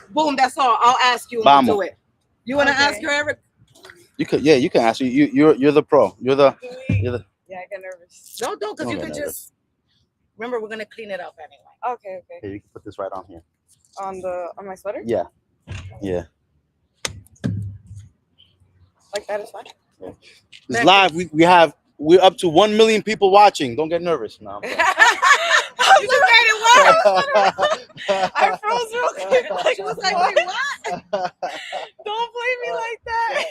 Boom, that's all. I'll ask you and we'll do it. You want to ask her, Eric? You could, yeah, you can ask. You're the pro. You're the. Yeah, I get nervous. Don't, because you can just. Remember, we're gonna clean it up anyway. Okay. Here, you can put this right on here. On my sweater? Yeah. Yeah. Like that is fine. Yeah. It's live. We're up to 1 million people watching. Don't get nervous. No. You just made it worse. I froze real quick. She was like, wait, what? Don't blame me like that.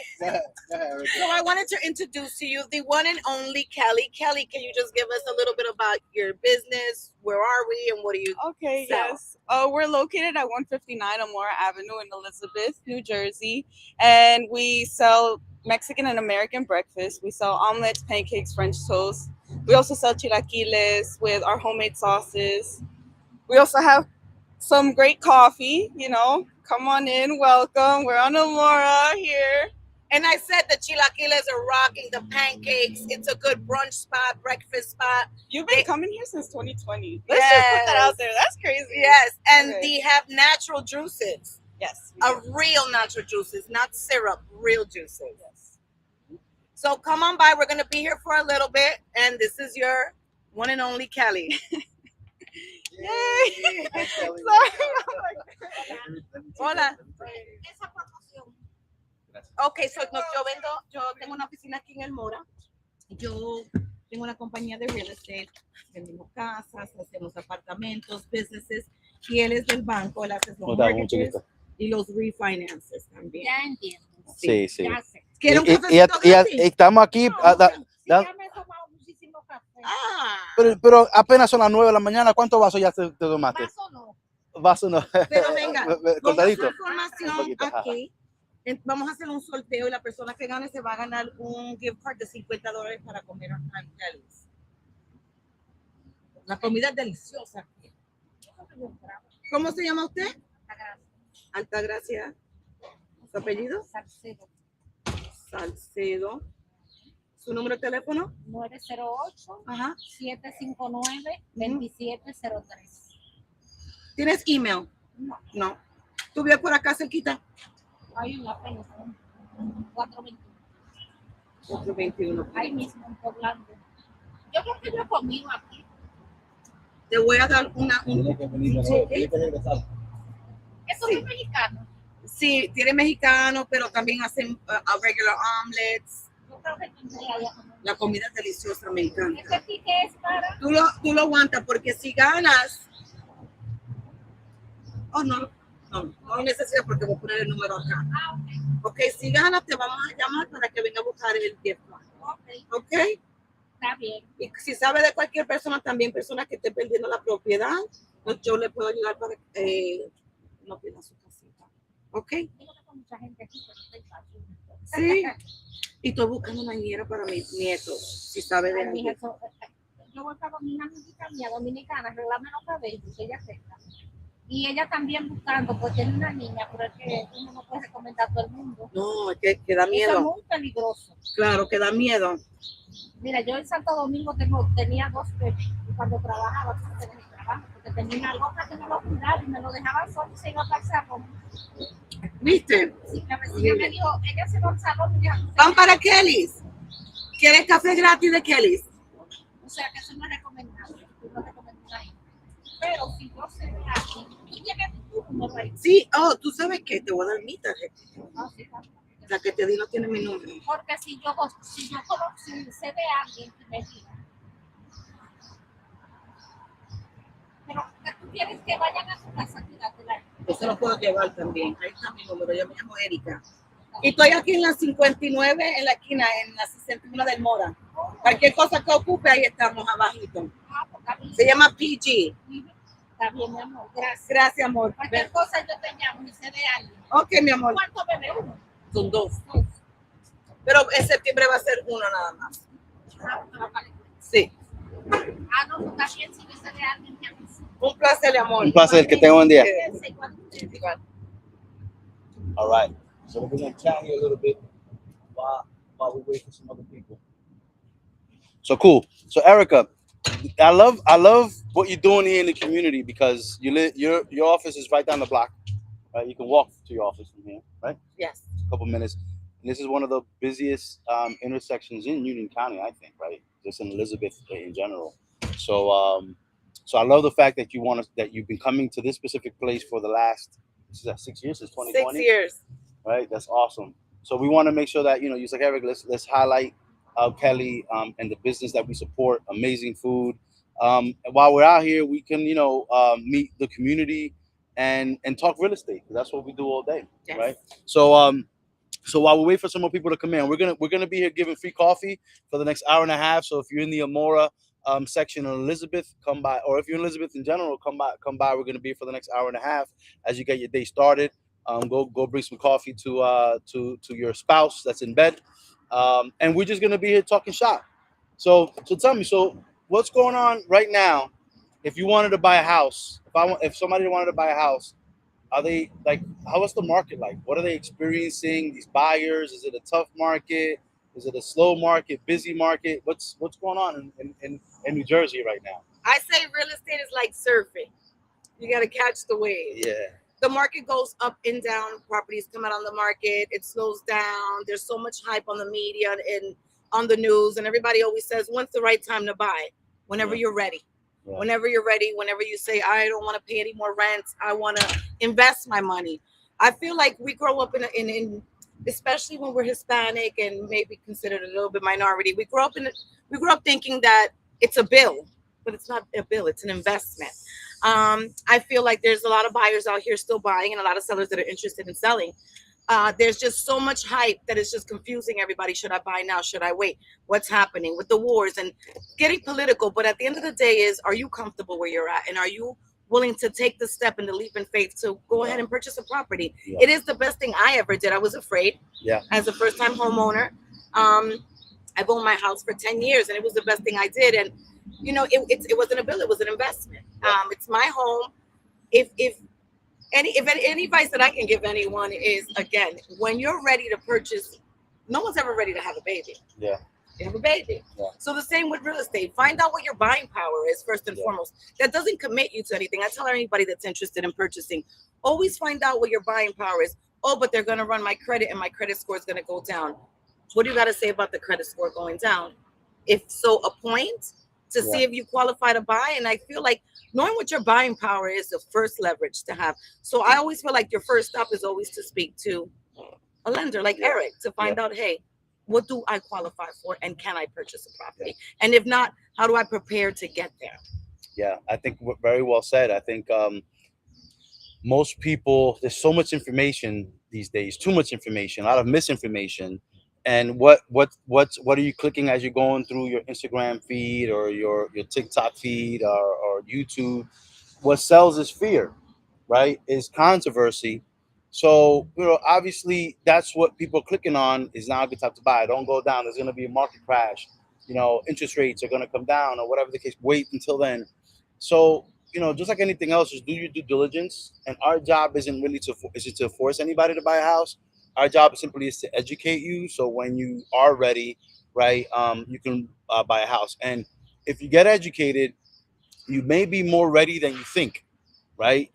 So I wanted to introduce to you the one and only Kelly. Kelly, can you just give us a little bit about your business? Where are we and what do you Okay, sell? yes. We're located at 159 Amora Avenue in Elizabeth, New Jersey. And we sell Mexican and American breakfast. We sell omelets, pancakes, French toast. We also sell chilaquiles with our homemade sauces. We also have some great coffee, Come on in, welcome. We're on Amora here. And I said the chilaquiles are rocking, the pancakes. It's a good brunch spot, breakfast spot. You've been coming here since 2020. Let's just put that out there. That's crazy. Yes, and they have natural juices. Yes. Real natural juices, not syrup, real juices. Yes. So come on by. We're going to be here for a little bit. And this is your one and only Kelly. Yay. Sorry. Hola. Ok, yo tengo una oficina aquí en el Mora. Yo tengo una compañía de real estate. Vendemos casas, hacemos apartamentos, businesses. Y él es del banco, él hace los mortgages y los refinances también. Ya entiendo. Sí. ¿Quiere un cafecito gratis? Estamos aquí. Sí, ya me he tomado muchísimo café. Pero apenas son las 9 de la mañana. ¿Cuántos vasos ya te tomaste? Vaso no. Pero venga, cortadito. Información aquí. Vamos a hacer un sorteo y la persona que gane se va a ganar un gift card de $50 para comer a Kelly's. La comida es deliciosa. ¿Cómo se llama usted? Altagracia. ¿Su apellido? Salcedo. ¿Su número de teléfono? 908-759-2703. ¿Tienes email? No. ¿Tú vives por acá cerquita? Hay una pena. 421. 421. Ahí mismo, en Poblando. Yo creo que yo he comido aquí. Te voy a dar un ¿Eso es mexicano? Sí, tiene mexicano, pero también hacen regular omelets. Yo creo que tendría ya. La comida es deliciosa, me encanta. ¿Ese pique es para? Tú lo aguantas porque si ganas... Oh, no necesitas porque voy a poner el número acá. Ok, si ganas te vamos a llamar para que venga a buscar el gift card. Ok. Está bien. Y si sabe de cualquier persona, también personas que esté perdiendo la propiedad, pues yo le puedo ayudar para que no pierda su casita. ¿Ok? Mucha gente aquí, Sí. Y estoy buscando una niñera para mis nietos, si sabe de alguien. Yo voy para una amiguita mía dominicana, arreglarme los cabellos, ella acepta. Y ella también buscando, pues tiene una niña, pero es que uno no puede recomendar a todo el mundo. No, es que da miedo. Eso es muy peligroso. Claro, que da miedo. Mira, yo en Santo Domingo tenía 2 bebés y cuando trabajaba, tenía mi trabajo, porque tenía una loca que me lo cuidaba y me lo dejaban solo y se iba para el salón. ¿Viste? Sí, la vecina me dijo, ella se va al salón y ya. Van para Kelly's. ¿Quieres café gratis de Kelly's? O sea, que eso no es recomendable. No recomiendo a nadie. Pero si yo sé de aquí, tú tienes tu número ahí. Sí, tú sabes que te voy a dar mi tarjeta. No, sí, La que te di no tiene mi número. porque si yo sé de alguien que me diga, pero que tú quieres que vayan a su casa, cuídatela. Yo se lo puedo llevar también. Ahí está mi número. Yo me llamo Erika. Y estoy aquí en la 59, en la esquina, en la 61 del Mora. Cualquier cosa que ocupe, ahí estamos abajito. Se llama PG. Está bien, mi amor. Gracias. Gracias, amor. Cualquier cosa yo te llamo y sé de alguien. Ok, mi amor. ¿Cuántos bebés? Uno. Son 2. Pero en septiembre va a ser 1 nada más. Sí. No, pues está bien, si yo sé de alguien, me avisa. Un placer, amor. Un placer, que tenga un día. Igual. All right. So we're going to chat here a little bit while we wait for some other people. So cool. So Erica, I love what you're doing here in the community because your office is right down the block, right? You can walk to your office from here, right? Yes. A couple minutes. And this is one of the busiest intersections in Union County, I think, right? Just in Elizabeth in general. So, so I love the fact that that you've been coming to this specific place for the last, this is that 6 years since 2020. 6 years. Right? That's awesome. So we want to make sure that you like Eric. Let's highlight Kelly and the business that we support. Amazing food. And while we're out here, we can meet the community and talk real estate. That's what we do all day, Yes. right? So so while we wait for some more people to come in, we're gonna be here giving free coffee for the next hour and a half. So if you're in the Amora section of Elizabeth, come by, or if you're in Elizabeth in general, come by. We're gonna be here for the next hour and a half as you get your day started. Go bring some coffee to your spouse that's in bed, and we're just gonna be here talking shop. So tell me, so what's going on right now? If you wanted to buy a house, if somebody wanted to buy a house, are they like, how is the market like? What are they experiencing? These buyers? Is it a tough market? Is it a slow market? Busy market? What's going on in New Jersey right now? I say real estate is like surfing. You got to catch the wave. Yeah. The market goes up and down. Properties come out on the market. It slows down. There's so much hype on the media and on the news, and everybody always says, "When's the right time to buy?" Whenever you're ready. Yeah. Whenever you're ready. Whenever you say, "I don't want to pay any more rent. I want to invest my money." I feel like we grow up in especially when we're Hispanic and maybe considered a little bit minority. We grow up thinking that it's a bill, but it's not a bill. It's an investment. I feel like there's a lot of buyers out here still buying and a lot of sellers that are interested in selling. There's just so much hype that it's just confusing everybody. Should I buy now? Should I wait? What's happening with the wars and getting political? But at the end of the day are you comfortable where you're at? And are you willing to take the step and the leap in faith to go ahead and purchase a property? Yeah. It is the best thing I ever did. I was afraid. Yeah. As a first-time homeowner, I've owned my house for 10 years and it was the best thing I did. And it wasn't a bill, it was an investment. It's my home. If any advice that I can give anyone is, again, when you're ready to purchase, no one's ever ready to have a baby. Yeah. You have a baby. Yeah. So the same with real estate. Find out what your buying power is first and foremost. That doesn't commit you to anything. I tell anybody that's interested in purchasing, always find out what your buying power is. Oh, but they're going to run my credit and my credit score is going to go down. What do you got to say about the credit score going down? If so, a point to see if you qualify to buy. And I feel like knowing what your buying power is the first leverage to have. So I always feel like your first stop is always to speak to a lender like Eric to find out, hey, what do I qualify for and can I purchase a property? And if not, how do I prepare to get there? Yeah, I think very well said. I think most people, there's so much information these days, too much information, a lot of misinformation. And what are you clicking as you're going through your Instagram feed or your TikTok feed or YouTube? What sells is fear, right? Is controversy. So, obviously that's what people are clicking on is now a good time to buy. Don't go down. There's going to be a market crash. Interest rates are going to come down or whatever the case. Wait until then. So, just like anything else, just do your due diligence. And our job isn't really to force anybody to buy a house. Our job simply is to educate you. So when you are ready, right, you can buy a house. And if you get educated, you may be more ready than you think, right?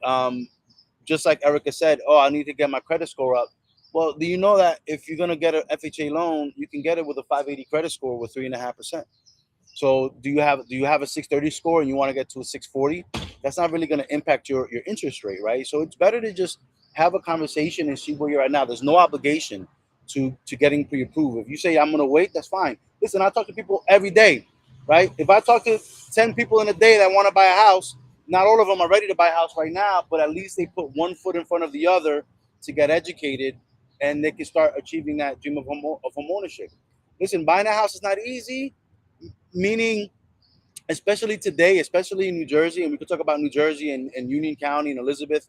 Just like Erica said, oh, I need to get my credit score up. Well, do you know that if you're going to get an FHA loan, you can get it with a 580 credit score with 3.5%. So do you have a 630 score and you want to get to a 640? That's not really going to impact your interest rate, right? So it's better to just have a conversation and see where you're at now. There's no obligation to getting pre-approved. If you say I'm going to wait, that's fine. Listen, I talk to people every day, right? If I talk to 10 people in a day that want to buy a house, not all of them are ready to buy a house right now, but at least they put one foot in front of the other to get educated and they can start achieving that dream of home ownership. Listen, buying a house is not easy, meaning especially today, especially in New Jersey, and we could talk about New Jersey and Union County and Elizabeth,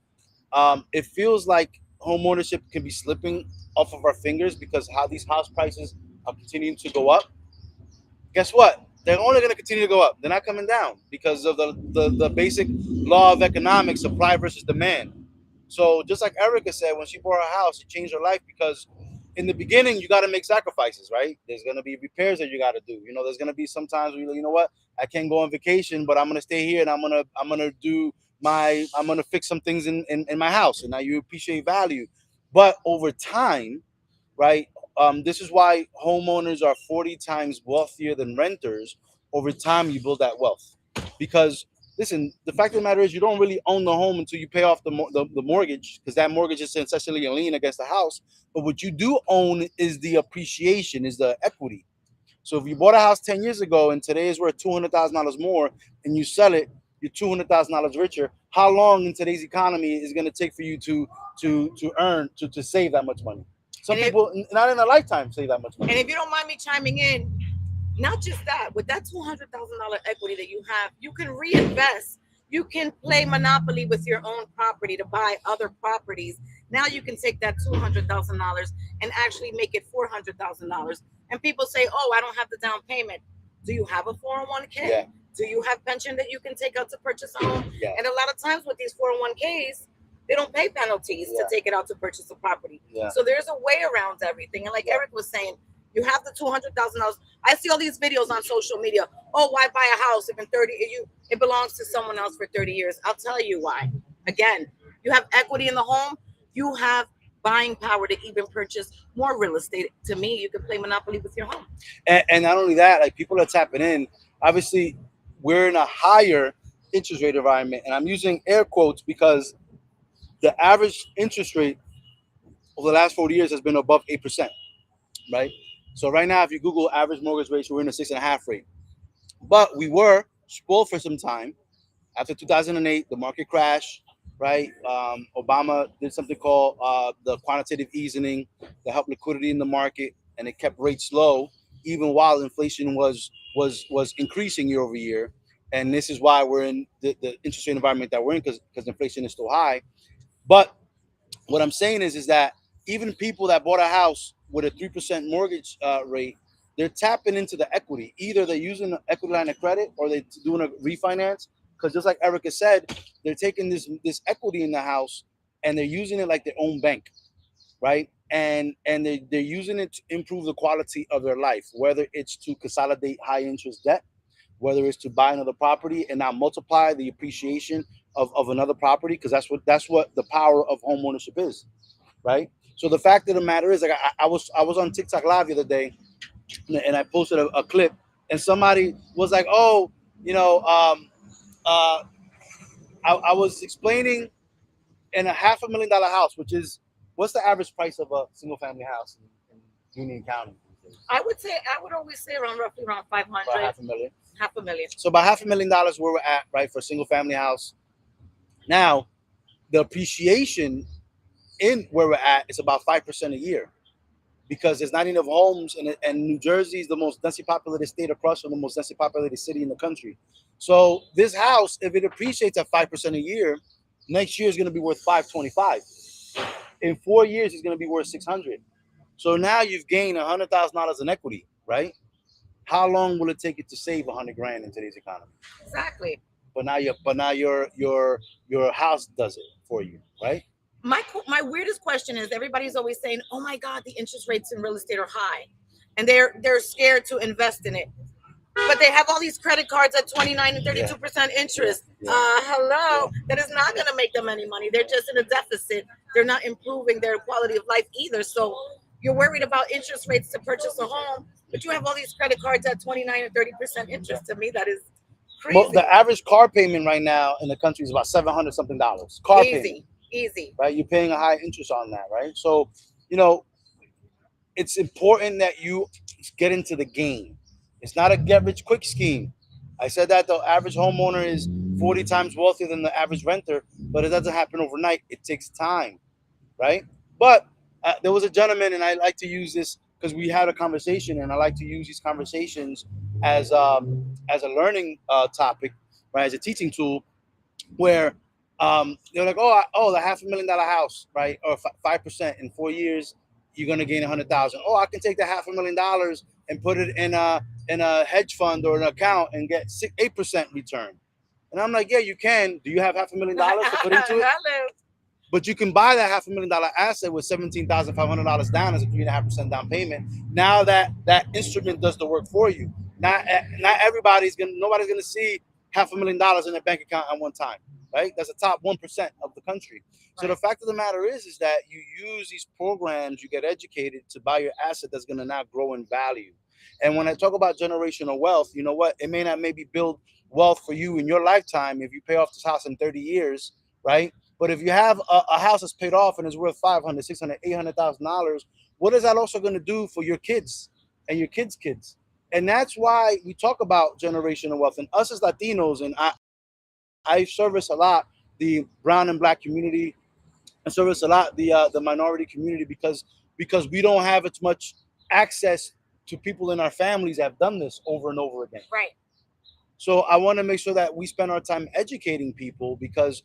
it feels like home ownership can be slipping off of our fingers because how these house prices are continuing to go up. Guess what? They're only going to continue to go up. They're not coming down because of the basic law of economics, supply versus demand. So just like Erica said, when she bought her house, it changed her life because in the beginning, you got to make sacrifices, right? There's going to be repairs that you got to do. You know, there's going to be some times where you know what, I can't go on vacation, but I'm going to stay here and I'm going to fix some things in my house. And now you appreciate value. But over time, right? This is why homeowners are 40 times wealthier than renters. Over time, you build that wealth. Because, listen, the fact of the matter is you don't really own the home until you pay off the mortgage, because that mortgage is essentially a lien against the house. But what you do own is the appreciation, is the equity. So if you bought a house 10 years ago and today is worth $200,000 more and you sell it, you're $200,000 richer. How long in today's economy is going to take for you to save that much money? Some people, not in a lifetime, save that much money. And if you don't mind me chiming in, not just that, with that $200,000 equity that you have, you can reinvest. You can play Monopoly with your own property to buy other properties. Now you can take that $200,000 and actually make it $400,000. And people say, oh, I don't have the down payment. Do you have a 401k? Yeah. Do you have pension that you can take out to purchase a home? Yeah. And a lot of times with these 401ks, they don't pay penalties to take it out to purchase a property. Yeah. So there's a way around everything. And like Eric was saying, you have the $200,000. I see all these videos on social media. Oh, why buy a house if it belongs to someone else for 30 years? I'll tell you why. Again, you have equity in the home. You have buying power to even purchase more real estate. To me, you can play Monopoly with your home. And not only that, like people are tapping in. Obviously, we're in a higher interest rate environment, and I'm using air quotes because the average interest rate over the last 40 years has been above 8%, right? So right now, if you Google average mortgage rates, we're in a 6.5 rate. But we were spoiled for some time. After 2008, the market crashed, right? Obama did something called the quantitative easing that helped liquidity in the market, and it kept rates low, even while inflation was increasing year over year. And this is why we're in the interest rate environment that we're in, because inflation is still high. But what I'm saying is that even people that bought a house with a 3% mortgage rate, they're tapping into the equity. Either they're using the equity line of credit or they're doing a refinance. Because just like Erica said, they're taking this equity in the house and they're using it like their own bank, right? And they're using it to improve the quality of their life, whether it's to consolidate high interest debt, whether it's to buy another property and now multiply the appreciation of another property, because that's what the power of home ownership is, right? So the fact of the matter is, like I was on TikTok Live the other day, and I posted a clip, and somebody was like, "Oh, you know, I was explaining in a $500,000 house, which is what's the average price of a single family house in Union County?" I would always say roughly around 500. About $500,000. $500,000. So about $500,000 where we're at, right, for a single family house. Now, the appreciation in where we're at is about 5% a year, because there's not enough homes, and New Jersey is the most densely populated state across from the most densely populated city in the country. So this house, if it appreciates at 5% a year, next year is going to be worth $525. In 4 years, it's going to be worth $600. So now you've gained $100,000 in equity, right? How long will it take you to save $100,000 in today's economy? Exactly. But now your house does it for you, right? My weirdest question is, everybody's always saying, "Oh my God, the interest rates in real estate are high," and they're scared to invest in it. But they have all these credit cards at 29 and 32% interest. Hello, that is not going to make them any money. They're just in a deficit. They're not improving their quality of life either. So you're worried about interest rates to purchase a home, but you have all these credit cards at 29 and 30% interest. To me, that is crazy. Well, the average car payment right now in the country is about $700 something. Car payment. Easy. Right? You're paying a high interest on that, right? So, you know, it's important that you get into the game. It's not a get-rich-quick scheme. I said that the average homeowner is 40 times wealthier than the average renter, but it doesn't happen overnight. It takes time, right? But there was a gentleman, and I like to use this because we had a conversation, and I like to use these conversations as a learning topic, right? As a teaching tool, where they're like, oh, the $500,000 house, right? Or 5% in 4 years, you're gonna gain 100,000. Oh, I can take the $500,000 and put it in a hedge fund or an account and get 8% return. And I'm like, yeah, you can. Do you have $500,000 to put into it? But you can buy that $500,000 asset with $17,500 down as a 3.5% down payment. Now that instrument does the work for you. Not nobody's gonna see $500,000 in their bank account at one time, right? That's the top 1% of the country. So the fact of the matter is that you use these programs, you get educated to buy your asset that's gonna now grow in value. And when I talk about generational wealth, you know what? It may not maybe build wealth for you in your lifetime if you pay off this house in 30 years, right? But if you have a house that's paid off and is worth $500,000, $600,000, $800,000, what is that also going to do for your kids and your kids' kids? And that's why we talk about generational wealth. And us as Latinos, and I service a lot the brown and black community. I service a lot the minority community because we don't have as much access to people in our families that have done this over and over again. Right. So I want to make sure that we spend our time educating people because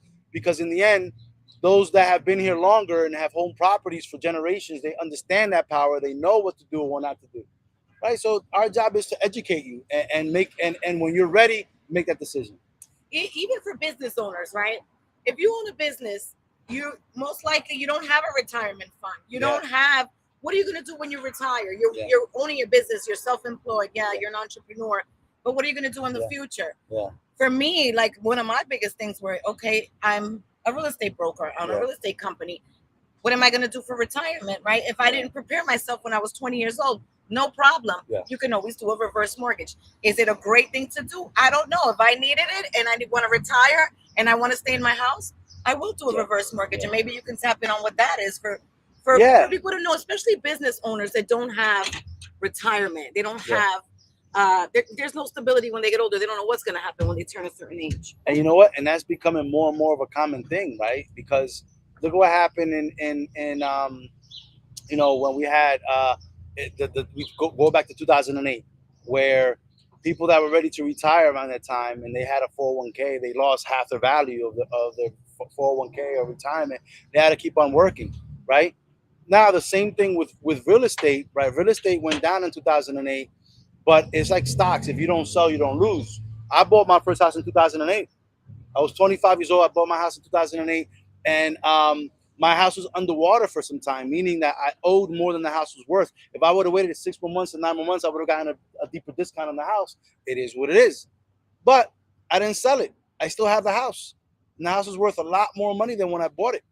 in the end, those that have been here longer and have home properties for generations, they understand that power. They know what to do and what not to do. Right. So our job is to educate you and make and when you're ready, make that decision. Even for business owners, right? If you own a business, you most likely you don't have a retirement fund. You don't have. What are you going to do when you retire? You're owning your business. You're self-employed. You're an entrepreneur. But what are you going to do in the future? For me, like one of my biggest things were, okay, I'm a real estate broker. I'm a real estate company. What am I going to do for retirement, right? If I didn't prepare myself when I was 20 years old, no problem. You can always do a reverse mortgage. Is it a great thing to do? I don't know. If I needed it and I want to retire and I want to stay in my house, I will do a reverse mortgage. And maybe you can tap in on what that is for people to know, especially business owners that don't have retirement. They don't have there's no stability when they get older. They don't know what's going to happen when they turn a certain age. And you know what? And that's becoming more and more of a common thing, right? Because look what happened in you know, when we had we go back to 2008, where people that were ready to retire around that time and they had a 401k, they lost half the value of their 401k or retirement. They had to keep on working, right? Now the same thing with real estate, right? Real estate went down in 2008. But it's like stocks. If you don't sell, you don't lose. I bought my first house in 2008. I was 25 years old. I bought my house in 2008. And my house was underwater for some time, meaning that I owed more than the house was worth. If I would have waited 6 more months and 9 more months, I would have gotten a deeper discount on the house. It is what it is. But I didn't sell it. I still have the house. And the house is worth a lot more money than when I bought it.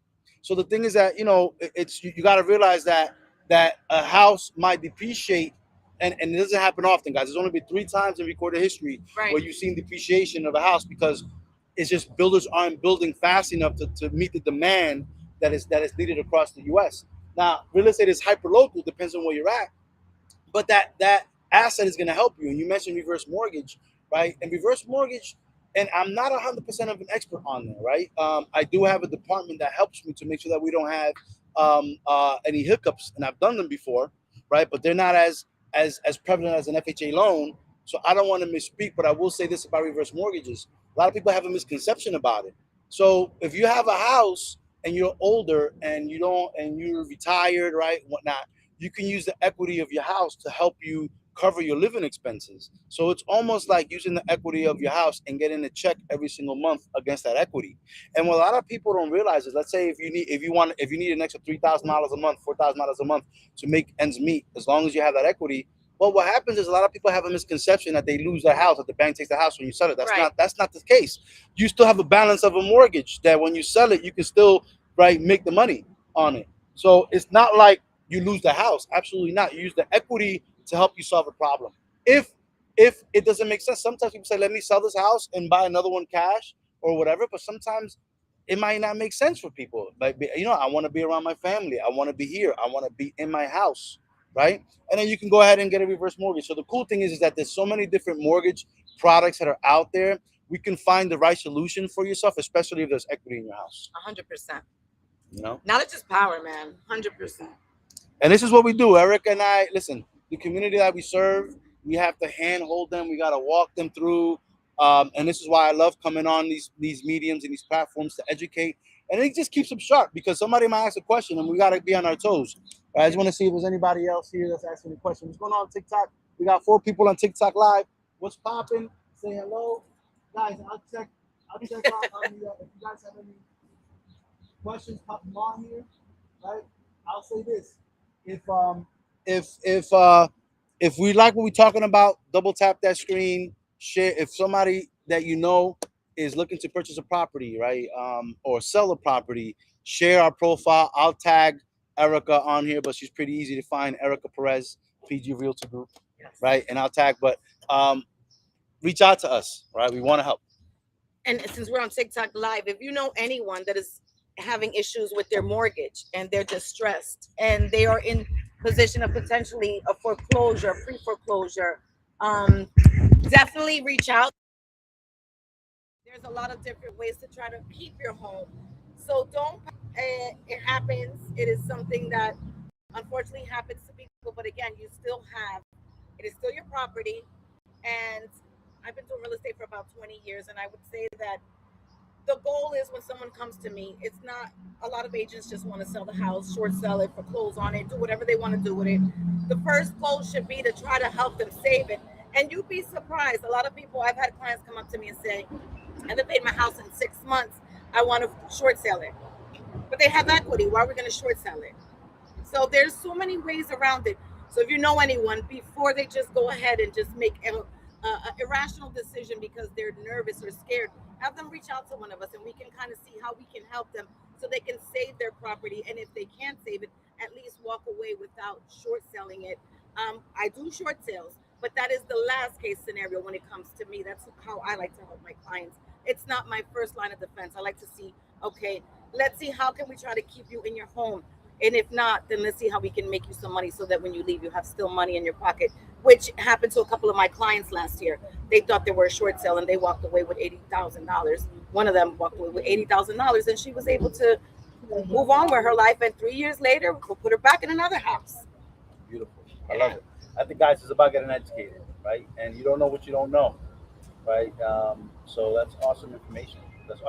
So the thing is that, you know, it's you got to realize that a house might depreciate. And it doesn't happen often, guys. There's only been 3 times in recorded history where you've seen depreciation of a house because it's just builders aren't building fast enough to meet the demand that is needed across the U.S. Now, real estate is hyper local, depends on where you're at, but that asset is going to help you. And you mentioned reverse mortgage, right? And reverse mortgage, and I'm not 100% of an expert on there, right? I do have a department that helps me to make sure that we don't have any hiccups, and I've done them before, right? But they're not as prevalent as an FHA loan. So I don't want to misspeak, but I will say this about reverse mortgages. A lot of people have a misconception about it. So if you have a house and you're older and you're retired, right, whatnot, you can use the equity of your house to help you cover your living expenses. So it's almost like using the equity of your house and getting a check every single month against that equity. And what a lot of people don't realize is, let's say if you need an extra $3,000 a month, $4,000 a month to make ends meet, as long as you have that equity. Well, what happens is a lot of people have a misconception that they lose their house, that the bank takes the house when you sell it. That's not the case. You still have a balance of a mortgage that when you sell it, you can still make the money on it. So it's not like you lose the house. Absolutely not. You use the equity to help you solve a problem. If it doesn't make sense, sometimes people say, let me sell this house and buy another one cash or whatever, but sometimes it might not make sense for people. Like, you know, I want to be around my family. I want to be here. I want to be in my house, right? And then you can go ahead and get a reverse mortgage. So the cool thing is that there's so many different mortgage products that are out there. We can find the right solution for yourself, especially if there's equity in your house. 100%. You know? Knowledge is power, man. 100%. And this is what we do. Eric and I, listen, the community that we serve, we have to handhold them. We got to walk them through. And this is why I love coming on these mediums and these platforms to educate. And it just keeps them sharp because somebody might ask a question and we got to be on our toes. I just want to see if there's anybody else here that's asking a question. What's going on TikTok? We got 4 people on TikTok Live. What's popping? Say hello. Guys, I'll check out if you guys have any questions, pop them on here, right? I'll say this: if we like what we're talking about, double tap that screen, share. If somebody that you know is looking to purchase a property, right, or sell a property, share our profile. I'll tag Erica on here, but she's pretty easy to find. Erica Perez, PG Realtor Group, right? And I'll tag, but reach out to us, right? We want to help. And since we're on TikTok Live, if you know anyone that is having issues with their mortgage and they're distressed and they are in position of potentially a foreclosure, pre-foreclosure, definitely reach out. There's a lot of different ways to try to keep your home. So don't, it happens. It is something that unfortunately happens to people, but again, you still have, it is still your property. And I've been doing real estate for about 20 years, and I would say that the goal is when someone comes to me, it's not, a lot of agents just want to sell the house, short sell it, foreclose on it, do whatever they want to do with it. The first goal should be to try to help them save it. And you'd be surprised. A lot of people, I've had clients come up to me and say, I haven't paid my house in 6 months. I want to short sell it. But they have equity. Why are we going to short sell it? So there's so many ways around it. So if you know anyone, before they just go ahead and just make an irrational decision because they're nervous or scared, have them reach out to one of us and we can kind of see how we can help them so they can save their property. And if they can't save it, at least walk away without short selling it. I do short sales, but that is the last case scenario when it comes to me. That's how I like to help my clients. It's not my first line of defense. I like to see, okay, let's see how can we try to keep you in your home. And if not, then let's see how we can make you some money so that when you leave, you have still money in your pocket, which happened to a couple of my clients last year. They thought they were a short sale and they walked away with $80,000. One of them walked away with $80,000 and she was able to move on with her life. And 3 years later, we'll put her back in another house. Beautiful. I love it. I think, guys, it's about getting educated, right? And you don't know what you don't know, right? So that's awesome information.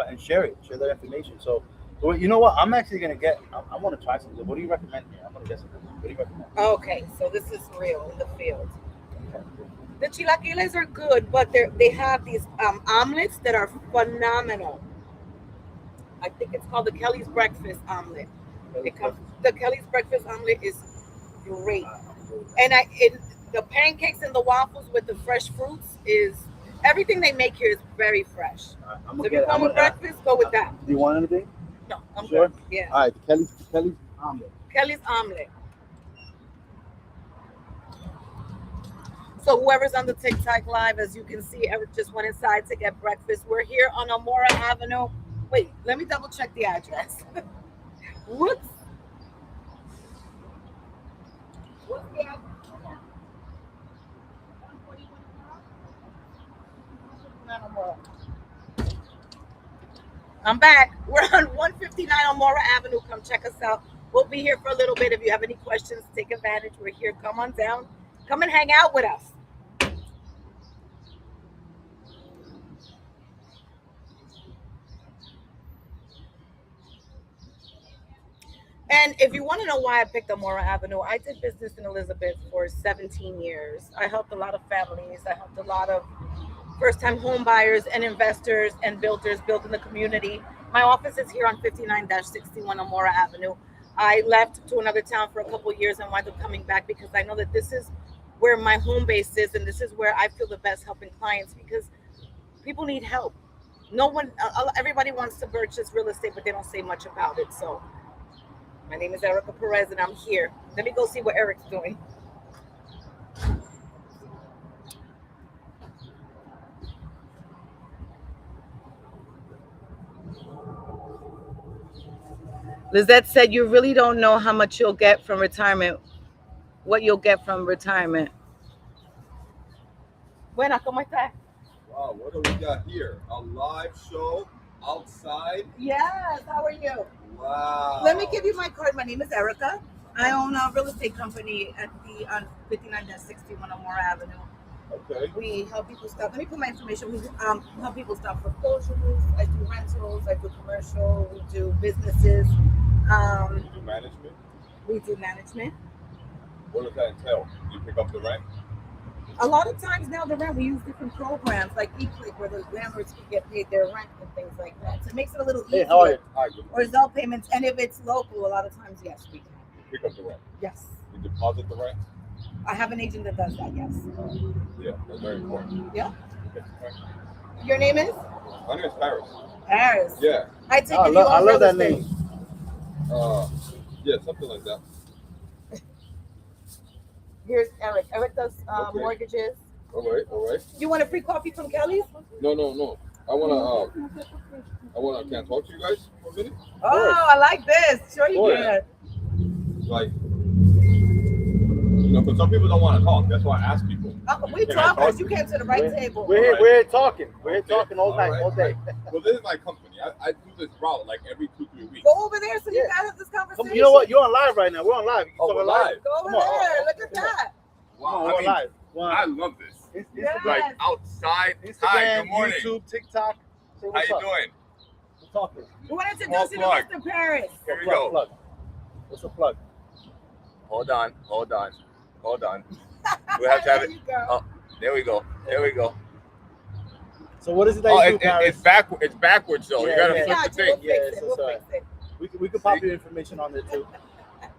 And share it. Share that information. So you know what? I'm actually gonna get. I want to try something. What do you recommend here? I'm gonna get something. What do you recommend? Okay, so this is real in the field. The chilaquiles are good, but they have these omelets that are phenomenal. I think it's called the Kelly's Breakfast Omelet. The Kelly's Breakfast Omelet is great, and the pancakes and the waffles with the fresh fruits is everything they make here is very fresh. So if you want breakfast, go with that. Do you want anything? No, I'm sure. good. Yeah. All right, Kelly's omelet. Kelly's omelet. So whoever's on the TikTok live, as you can see, Eric just went inside to get breakfast. We're here on Amora Avenue. Wait, let me double check the address. Whoops. What's the address? I'm back. We're on 159 Amora Avenue. Come check us out. We'll be here for a little bit. If you have any questions, take advantage. We're here. Come on down. Come and hang out with us. And if you want to know why I picked Amora Avenue, I did business in Elizabeth for 17 years. I helped a lot of families. I helped a lot of first-time home buyers and investors and builders build in the community. My office is here on 59-61 Amora Avenue. I left to another town for a couple of years and wound up coming back because I know that this is where my home base is and this is where I feel the best helping clients because people need help. Everybody wants to purchase real estate, but they don't say much about it. So my name is Erica Perez and I'm here. Let me go see what Eric's doing. Lizette said, you really don't know how much you'll get from retirement. What you'll get from retirement. Buena, ¿cómo estás? Wow, what do we got here? A live show outside? Yes, how are you? Wow. Let me give you my card. My name is Erica. I own a real estate company on 59-61 Amora Avenue. Okay. We help people stop. Let me put my information. We help people stop foreclosures. I do rentals. I do commercial. We do businesses. You do management? We do management. What does that entail? You pick up the rent? A lot of times now the rent, we use different programs like eClick where the landlords can get paid their rent and things like that. So it makes it a little Hey, easier. how are you? All right, good. Or Zelle payments, and if it's local, a lot of times, yes, we can. Pick up the rent. Yes. You deposit the rent. I have an agent that does that, yes. Yeah, that's very important. Yeah. Okay. Your name is? My name is Paris. Paris. Yeah. I take I it you love, own I love real that estate. name. Yeah, something like that. Here's Eric. Eric does Okay. mortgages. All right. You want a free coffee from Kelly's? No. I wanna. Can I talk to you guys for a minute? Oh, I like this. Sure you Go can. ahead. Like, because some people don't want to talk. That's why I ask people. We Can I talk talk? because you came to the right table. We're here, Alright. we're here talking. We're here Okay. talking all night, Alright. all day. Well, this is my company. I do this route like every 2-3 weeks. Go over there so you Yeah. can have this conversation. Come, you know what? You're on live right now. We're on live. You can Oh, talk we're live. live. Go over Come on. there. Look at Come on. that. Wow. We're I on mean, live. We're I on love this. Yes. Like outside. Hi, Instagram, good morning. YouTube, TikTok. Say How what's you up. doing? We're talking. We want to introduce you to plug. Mr. Paris. Here we Plug, go. plug. What's a plug? Hold on. We have to have There it. you go. Oh, there we go. So what is it that Oh, you do, Paris? it's backwards though. Yeah, you gotta yeah. flip Yeah, the thing. we'll fix it. Yeah, We'll so fix it. We could pop your information on there too.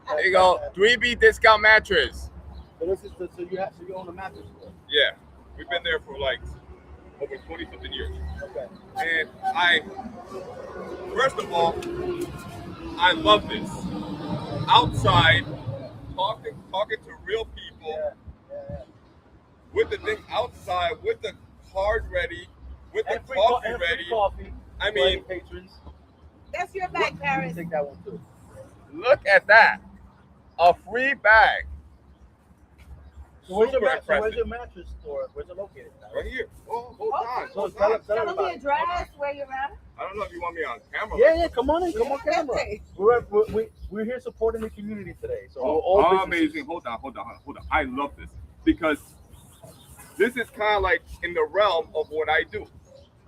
There you go. 3B discount mattress. So this is so you own a mattress store. Yeah, we've been there for like over 20-something years. Okay. And first of all, I love this. Outside, talking to real people Yeah. with the thing outside, with the card ready, with the And free coffee and free ready. coffee. I for any mean, patrons. That's your bag, You Paris. can take that one too. look at that. A free bag. So where's Super impressive. your mattress store? Where's it located? Right here. Oh, hold on. So Hold tell on. us Tell them the everybody. address, where you're at. I don't know if you want me on camera. Yeah, come on in, come on Yeah, camera. okay. We're here supporting the community today. So we're Oh, all businesses. amazing. Hold on. I love this because this is kind of like in the realm of what I do.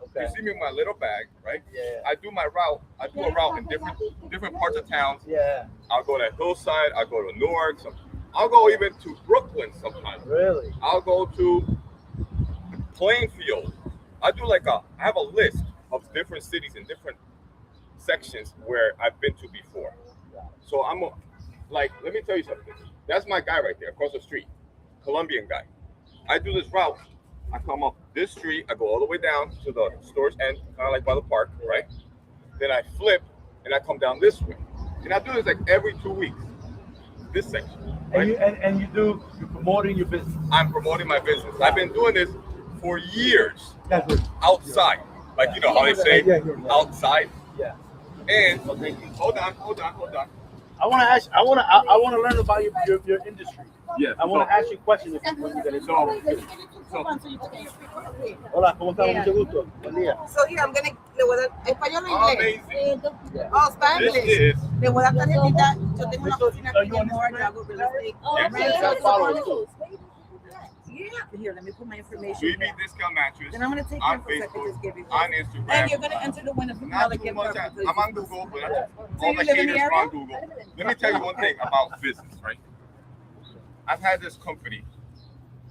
Okay. You see me with my little bag, right? Yeah. I do my route. I do a route in different parts of town. Yeah. I'll go to Hillside. I'll go to Newark. I'll go even to Brooklyn sometimes. Really? I'll go to Plainfield. I have a list of different cities and different sections where I've been to before. So let me tell you something. That's my guy right there across the street, Colombian guy. I do this route. I come up this street. I go all the way down to the store's end, kind of like by the park, right? Then I flip and I come down this way. And I do this like every 2 weeks. This section. Right? And you're promoting your business. I'm promoting my business. I've been doing this for years That's good. outside. Like, you know how they say Yeah. outside. Yeah. And hold on. I want to learn about your industry. Yes. I want to ask you questions if you get it. Hola, ¿cómo estás? Mucho gusto. Buen día. So here, I'm gonna, le voy a dar, español o inglés. Amazing. Oh, Spanish. This is Le voy a dar tarjetita. Yo tengo una oficina aquí en el Mora, yo hago real estate. Yes, follow Yeah. Here, let me put my information 3B here. discount mattress Then I'm gonna take on your for a second, Facebook, just give you. on And Instagram. you're gonna enter the winner from Not the too gift much. card. I'm on Google, but So all you my live in the haters area? on Google. Let me tell you one thing about business, right? I've had this company.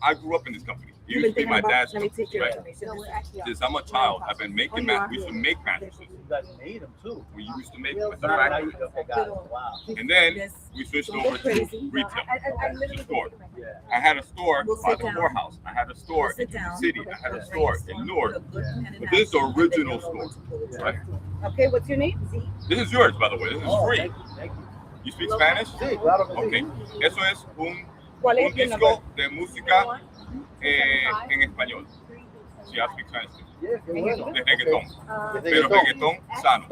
I grew up in this company. It used to be my dad's Let me company, take your right? information. Since I'm a child, I've been making we used to make mattresses. You guys made them too. We used to make them at the Now factory. you okay, got it. Wow. And then we switched over to retail, to store. Yeah. I had a store We'll by sit the down. Morehouse. I had a store in Sit the down. city. I had a store in Newark. But But this is the original store, right? Okay, what's your name? This is yours, by the way. This is Oh, free. thank you. You speak Spanish? Sí, claro que Okay. sí. Eso es un ¿Cuál es your number? disco de música en español. Si I speak Spanish. Yeah, qué bueno. De reggaetón. De Pero reggaetón. reggaetón sano.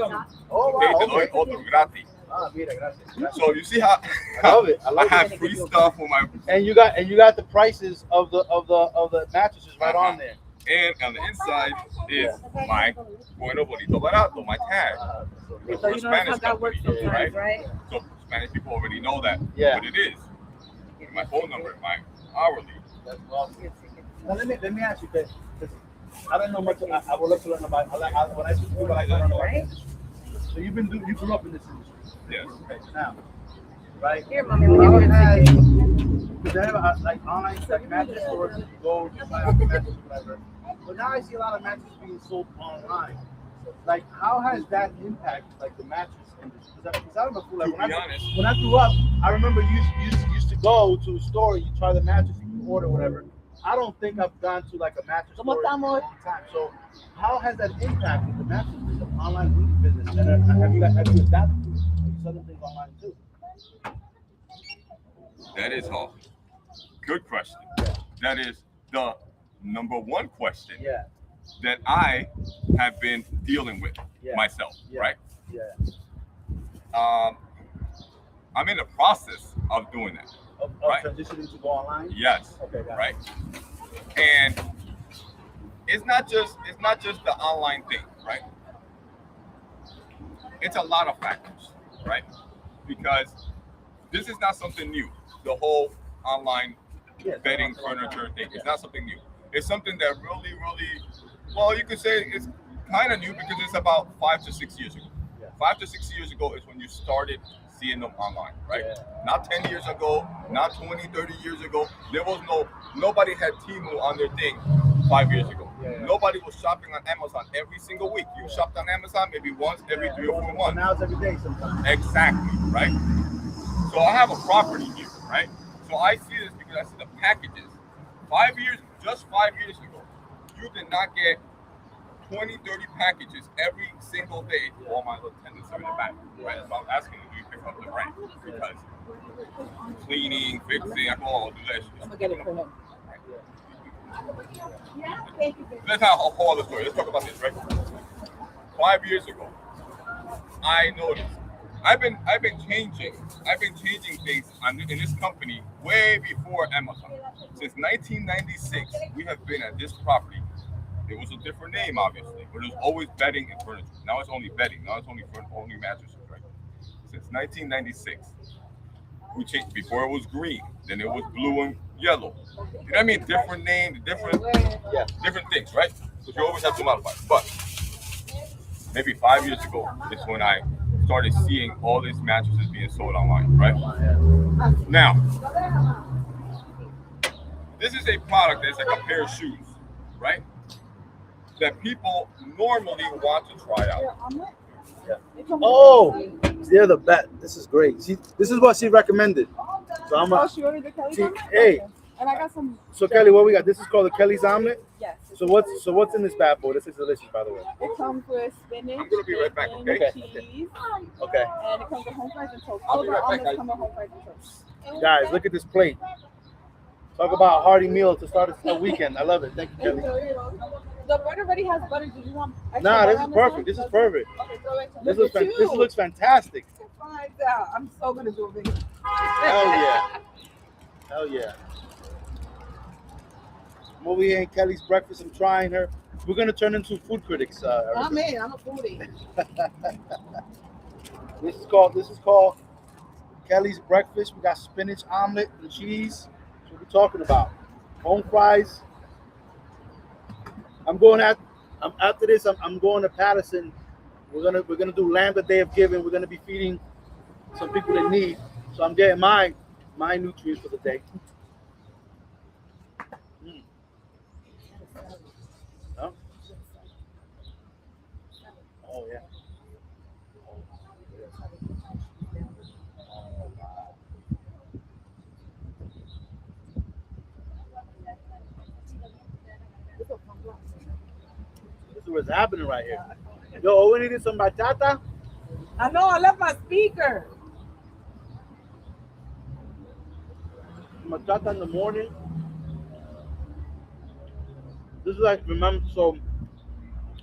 Oh, Okay, wow, te doy okay. otro gratis. Ah, mira, gracias. So you see how I love it. I I love have it. free stuff for my And you got the prices of the mattresses right on there. and on the inside is my bueno bonito barato, my tag. So, So you know how that works company, sometimes, right? So Spanish people already know that Yeah. what it is. My phone number, my hourly. that's awesome. Now let me ask you this. I don't know much. I would love to learn about. When I speak to people, I learn about this. So you grew up in this industry. Yes. Okay, now, right? Here, mommy, we'll give How you a has, ticket. because I have like online like mattress stores, you go, you buy a mattress, whatever. But now I see a lot of mattresses being sold online. Like, how has that impacted like the mattress industry? Because I don't know, like To be honest, when I grew up, I remember you used to go to a store, you try the mattress, you can order whatever. I don't think I've gone to like a mattress ¿Cómo store in a estamos? long time. So, how has that impacted the mattress business, online business? And have you adapted to it? Are you selling things online too? that is all. Good question. That is the number one question Yeah, that I have been dealing with Yeah. myself, Yeah. right? yeah. I'm in the process of doing that. Of Right. transitioning to go online. Yes. Okay, got it. Right. And it's not just the online thing, right? It's a lot of factors, right? Because this is not something new. The whole online Yeah, bedding furniture thing. It's not something new. It's something that really, well, you could say it's kind of new because it's about 5 to 6 years ago. Yeah. 5 to 6 years ago is when you started seeing them online, right? Yeah. Not 10 years ago, not 20, 30 years ago. There was nobody had Temu on their thing 5 years ago. Yeah. Nobody was shopping on Amazon every single week. You shopped on Amazon maybe once every 3 or 4 So months. now it's every day sometimes. Exactly, right? So I have a property here, right? So I see this because I see the packages. 5 years ago, you did not get 20, 30 packages every single day. All my lieutenants are in the back, right? So I'm asking them, do you pick up the rent? Because cleaning, fixing, I can all do that. I'm gonna get it for him. Let's have a whole other story. Let's talk about this, right? 5 years ago, I noticed I've been changing things in this company way before Amazon. Since 1996, we have been at this property. It was a different name, obviously, but it was always bedding and furniture. Now it's only bedding. Now it's only mattresses, right? Since 1996, we changed. Before it was green, then it was blue and yellow. You know what I mean? Different name, different things, right? Because you always have to modify. But maybe 5 years ago is when I started seeing all these mattresses being sold online, right? Now, this is a product that's like a pair of shoes, right? That people normally want to try out. Oh, they're the best. This is great. This is what she recommended. So I'm She ordered the Kelly's See, omelet? hey. Okay. And I got some. So Kelly, what we got? This is called the Kelly's omelet. Yes. So what's in this bad boy? This is delicious, by the way. It comes with spinach, I'm gonna be right back, bacon, okay? cheese, Okay, and it comes with home fries and toast. I'll All be of our right back, omelets come with home fries and toast. guys, look at this plate. Talk about a hearty meal to start a weekend. I love it. Thank you, Kelly. The bread already has butter. Did you want extra Nah, butter this is on perfect. one? This is perfect. Okay, throw it. This looks fantastic. Find out. I'm so gonna do a video. Hell yeah. Hell yeah. I'm over here in Kelly's breakfast. I'm trying her. We're gonna turn into food critics. Erica. I'm in. I'm a foodie. This is called Kelly's breakfast. We got spinach omelet and cheese. That's what we're talking about. Home fries. After this. I'm going to Patterson. We're gonna do Lamb the Day of Giving. We're gonna be feeding some people in need. So I'm getting my nutrients for the day. Huh? Oh yeah. This is what's happening right here. Yo, we needed some bachata. I know. I left my speaker. Bachata in the morning. This is like, remember, so,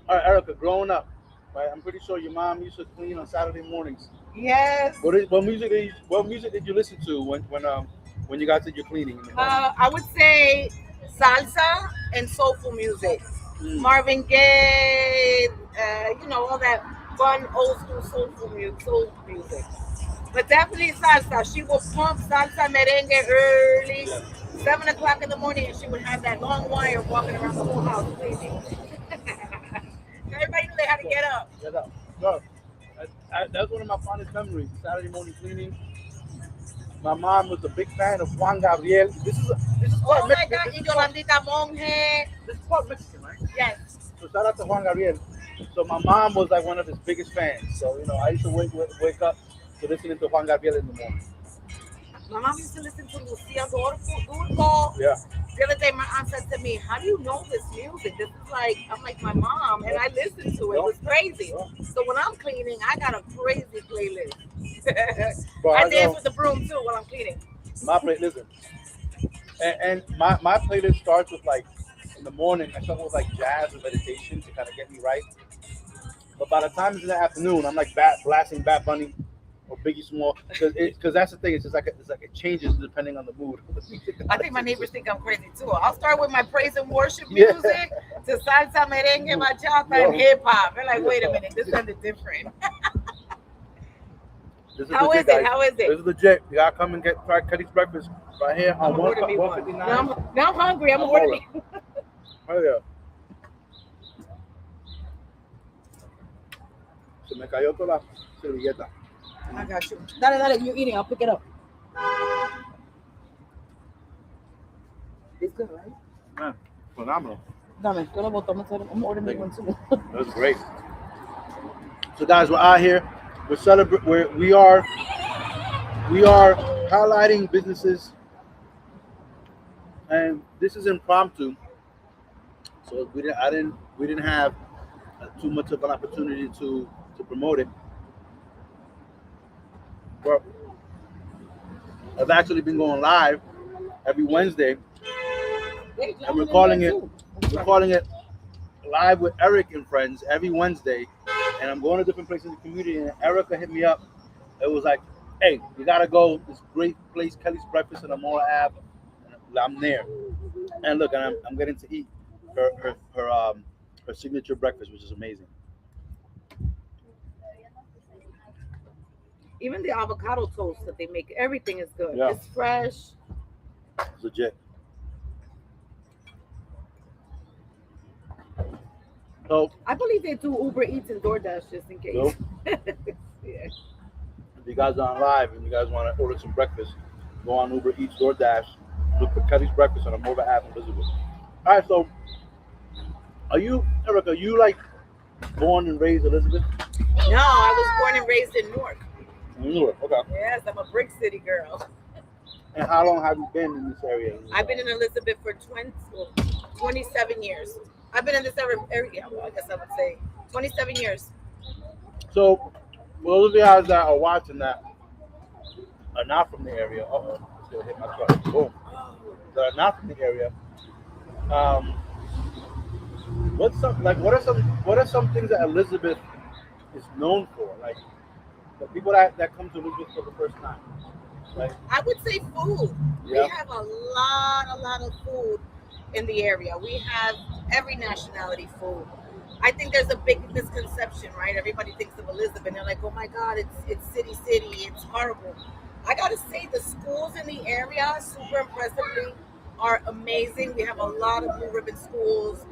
all right, Erica, growing up, right? I'm pretty sure your mom used to clean on Saturday mornings. Yes. What music did you listen to when you got to your cleaning? In the morning? I would say salsa and soulful music. Marvin Gaye, all that fun old school soul music. But definitely salsa. She will pump salsa merengue early, 7 o'clock in the morning, and she would have that long wire walking around the whole house cleaning. Everybody knew they had to get up. No, that's one of my fondest memories. Saturday morning cleaning. My mom was a big fan of Juan Gabriel. This is part Oh my Mexican. God, y Yolandita Monge. This is part Mexican, right? Yes. So shout out to Juan Gabriel. So my mom was like one of his biggest fans. So I used to wake up to listening to Juan Gabriel in the morning. My mom used to listen to Lucia Dulco. Yeah. The other day, my aunt said to me, "How do you know this music? This is like," I'm like, "My mom," and I listened to it. It was crazy. So when I'm cleaning, I got a crazy playlist. Bro, I I dance know with the broom too while I'm cleaning. my playlist, and my playlist starts with like in the morning. I start with like jazz and meditation to kind of get me right. But by the time it's in the afternoon, I'm like blasting Bad Bunny or Biggie Small because that's the thing. It's like it changes depending on the mood. I think my neighbors think I'm crazy too. I'll start with my praise and worship Yeah. music to salsa, merengue, bachata, Yo. and hip hop. They're like, wait a minute, this sounded different. This is How legit, is it? guys. How is it? This is legit. You gotta come and try Cuddy's breakfast right here I'm on gonna order me one. 159. Now I'm hungry. I'm gonna order me. Oh yeah. Se me cayó toda la servilleta. I got you. Dale, you're eating. I'll pick it up. It's good, right? Man, phenomenal. Dame, yo lo boto. I'm gonna order me one too. That's great. So guys, we're out here. We're celebrating. We are highlighting businesses, and this is impromptu. So we didn't have too much of an opportunity to promote it. But I've actually been going live every Wednesday, and we're calling it Live with Eric and Friends every Wednesday. And I'm going to different places in the community. And Erica hit me up. It was like, "Hey, you gotta go. This great place, Kelly's Breakfast in Amora Ave." And I'm there. And look, I'm getting to eat her signature breakfast, which is amazing. Even the avocado toast that they make, everything is good. Yeah. It's fresh. It's legit. So I believe they do Uber Eats and DoorDash just in case. So, Yeah. if you guys are on live and you guys want to order some breakfast, go on Uber Eats, DoorDash, look for Kelly's Breakfast on Amora Ave in Elizabeth. All right, so Erica, are you like born and raised Elizabeth? No, I was born and raised in Newark. Newark, okay. Yes, I'm a brick city girl. And how long have you been in this area? I've been in Elizabeth for 27 years. I've been in this area, well, I guess I would say 27 years. So, for those of you guys that are watching that are not from the area, it's gonna hit my truck. Boom. That are not from the area. What are some things that Elizabeth is known for? Like the people that come to Elizabeth for the first time. Like, I would say food. Yeah. We have a lot of food in the area. We have every nationality food. I think there's a big misconception, right? Everybody thinks of Elizabeth and they're like, oh my God, it's city, it's horrible. I gotta say the schools in the area, super impressively, are amazing. We have a lot of blue ribbon schools,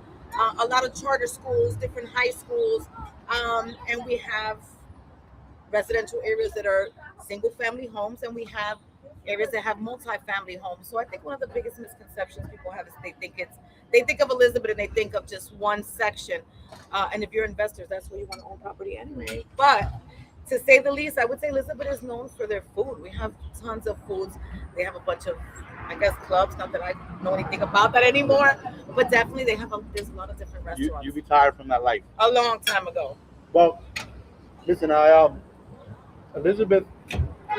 a lot of charter schools, different high schools, and we have residential areas that are single family homes, and we have areas that have multi-family homes. So I think one of the biggest misconceptions people have is they think of Elizabeth and they think of just one section. And if you're investors, that's where you want to own property anyway. But to say the least, I would say Elizabeth is known for their food. We have tons of foods. They have a bunch of, I guess, clubs. Not that I know anything about that anymore, but definitely there's a lot of different restaurants. you retired from that life a long time ago. Well, listen, Elizabeth,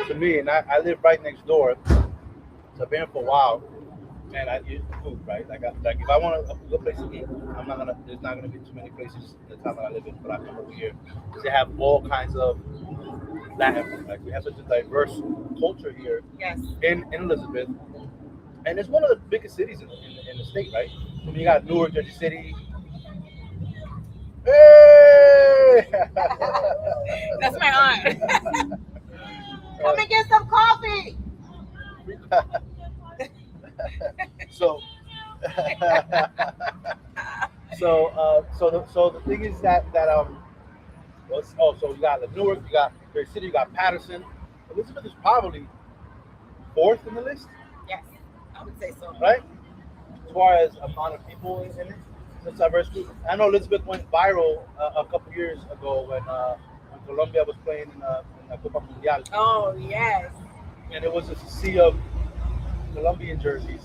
to me, and I live right next door. So I've been here for a while, and I use food, right? Like if I want a good place to eat, there's not gonna be too many places in the town that I live in, but I come over here because they have all kinds of Latin. Like we have such a diverse culture here. Yes. In Elizabeth, and it's one of the biggest cities in the state, right? I mean, you got Newark, Jersey City. Hey! That's my aunt. Come and get some coffee. So the thing is that so you got Newark, you got Jersey City, you got Patterson. Elizabeth is probably 4th in the list, Yes, I would say so. right? As far as amount of people in it, it's diverse group. I know Elizabeth went viral a couple years ago when Colombia was playing in the Copa Mundial, Oh yes. and it was a sea of Colombian jerseys.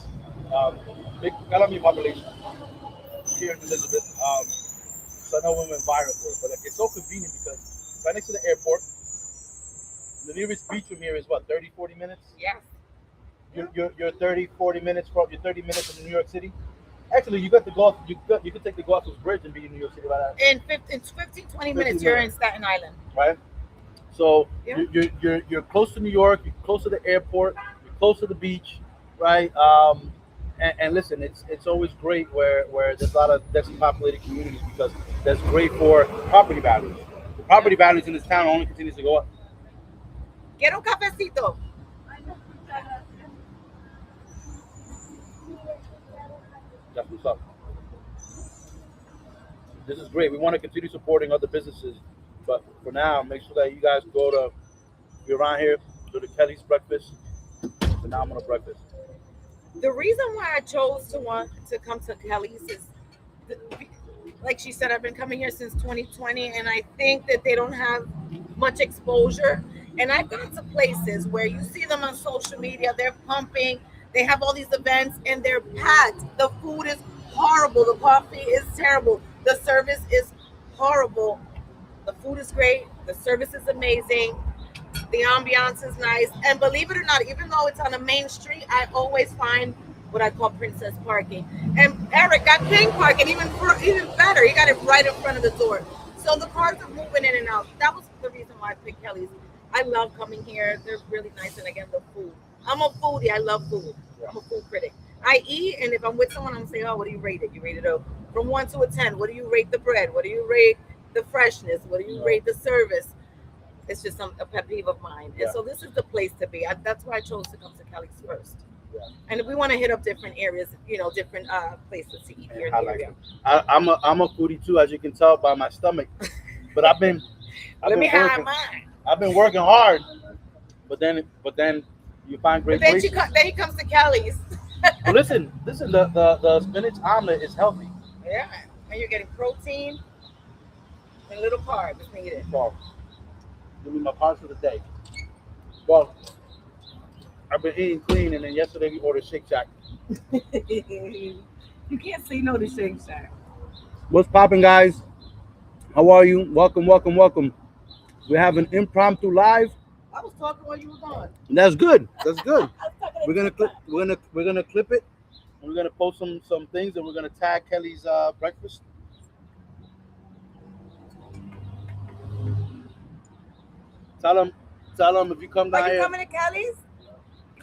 Big Colombian population here in Elizabeth. So I know we went viral for it, but like, it's so convenient because right next to the airport, the nearest beach from here is what, 30, 40 minutes? Yes. You're 30, 40 minutes from, you're 30 minutes from New York City. Actually, you got the Gulf, you could take the Gulf Bridge and be in New York City by that. In 20 minutes, you're in Staten Island. Right? So Yeah. you're close to New York, you're close to the airport, you're close to the beach, right? And listen, it's always great where there's a lot of densely populated communities because that's great for property values. The property values in this town only continues to go up. Quiero un cafecito. That's what's up. This is great. We want to continue supporting other businesses, but for now, make sure that you guys go to, if you're around here, go to Kelly's Breakfast. Phenomenal breakfast. The reason why I chose to want to come to Kelly's is, like she said, I've been coming here since 2020, and I think that they don't have much exposure. And I've gone to places where you see them on social media, they're pumping, they have all these events, and they're packed. The food is horrible, the coffee is terrible, the service is horrible. The food is great, the service is amazing, the ambiance is nice, and believe it or not, even though it's on a main street, I always find what I call princess parking. And Eric got king parking, even better. He got it right in front of the door. So the cars are moving in and out. That was the reason why I picked Kelly's. I love coming here. They're really nice, and again, the food. I'm a foodie. I love food. I'm a food critic. I eat, and if I'm with someone, I'm gonna say, "Oh, what do you rate it? You rate it from 1 to 10. What do you rate the bread? What do you rate the freshness? What do you rate the service?" It's just a pet peeve of mine. And so this is the place to be. That's why I chose to come to Kelly's first. Yeah. And if we want to hit up different areas, different places to eat here in the area. I'm a foodie too, as you can tell by my stomach. But I've been working hard. But then you find great places. Then he comes to Kelly's. Well, listen. The spinach omelet is healthy. Yeah, and you're getting protein and little carbs needed. Well, give me my parts for the day. Well, I've been eating clean, and then yesterday we ordered Shake Shack. You can't say no to Shake Shack. What's popping, guys? How are you? Welcome. We have an impromptu live. I was talking while you were gone. That's good. We're gonna clip it. And we're gonna post some things, and we're gonna tag Kelly's breakfast. Tell them if you come down here. Are you coming to Kelly's?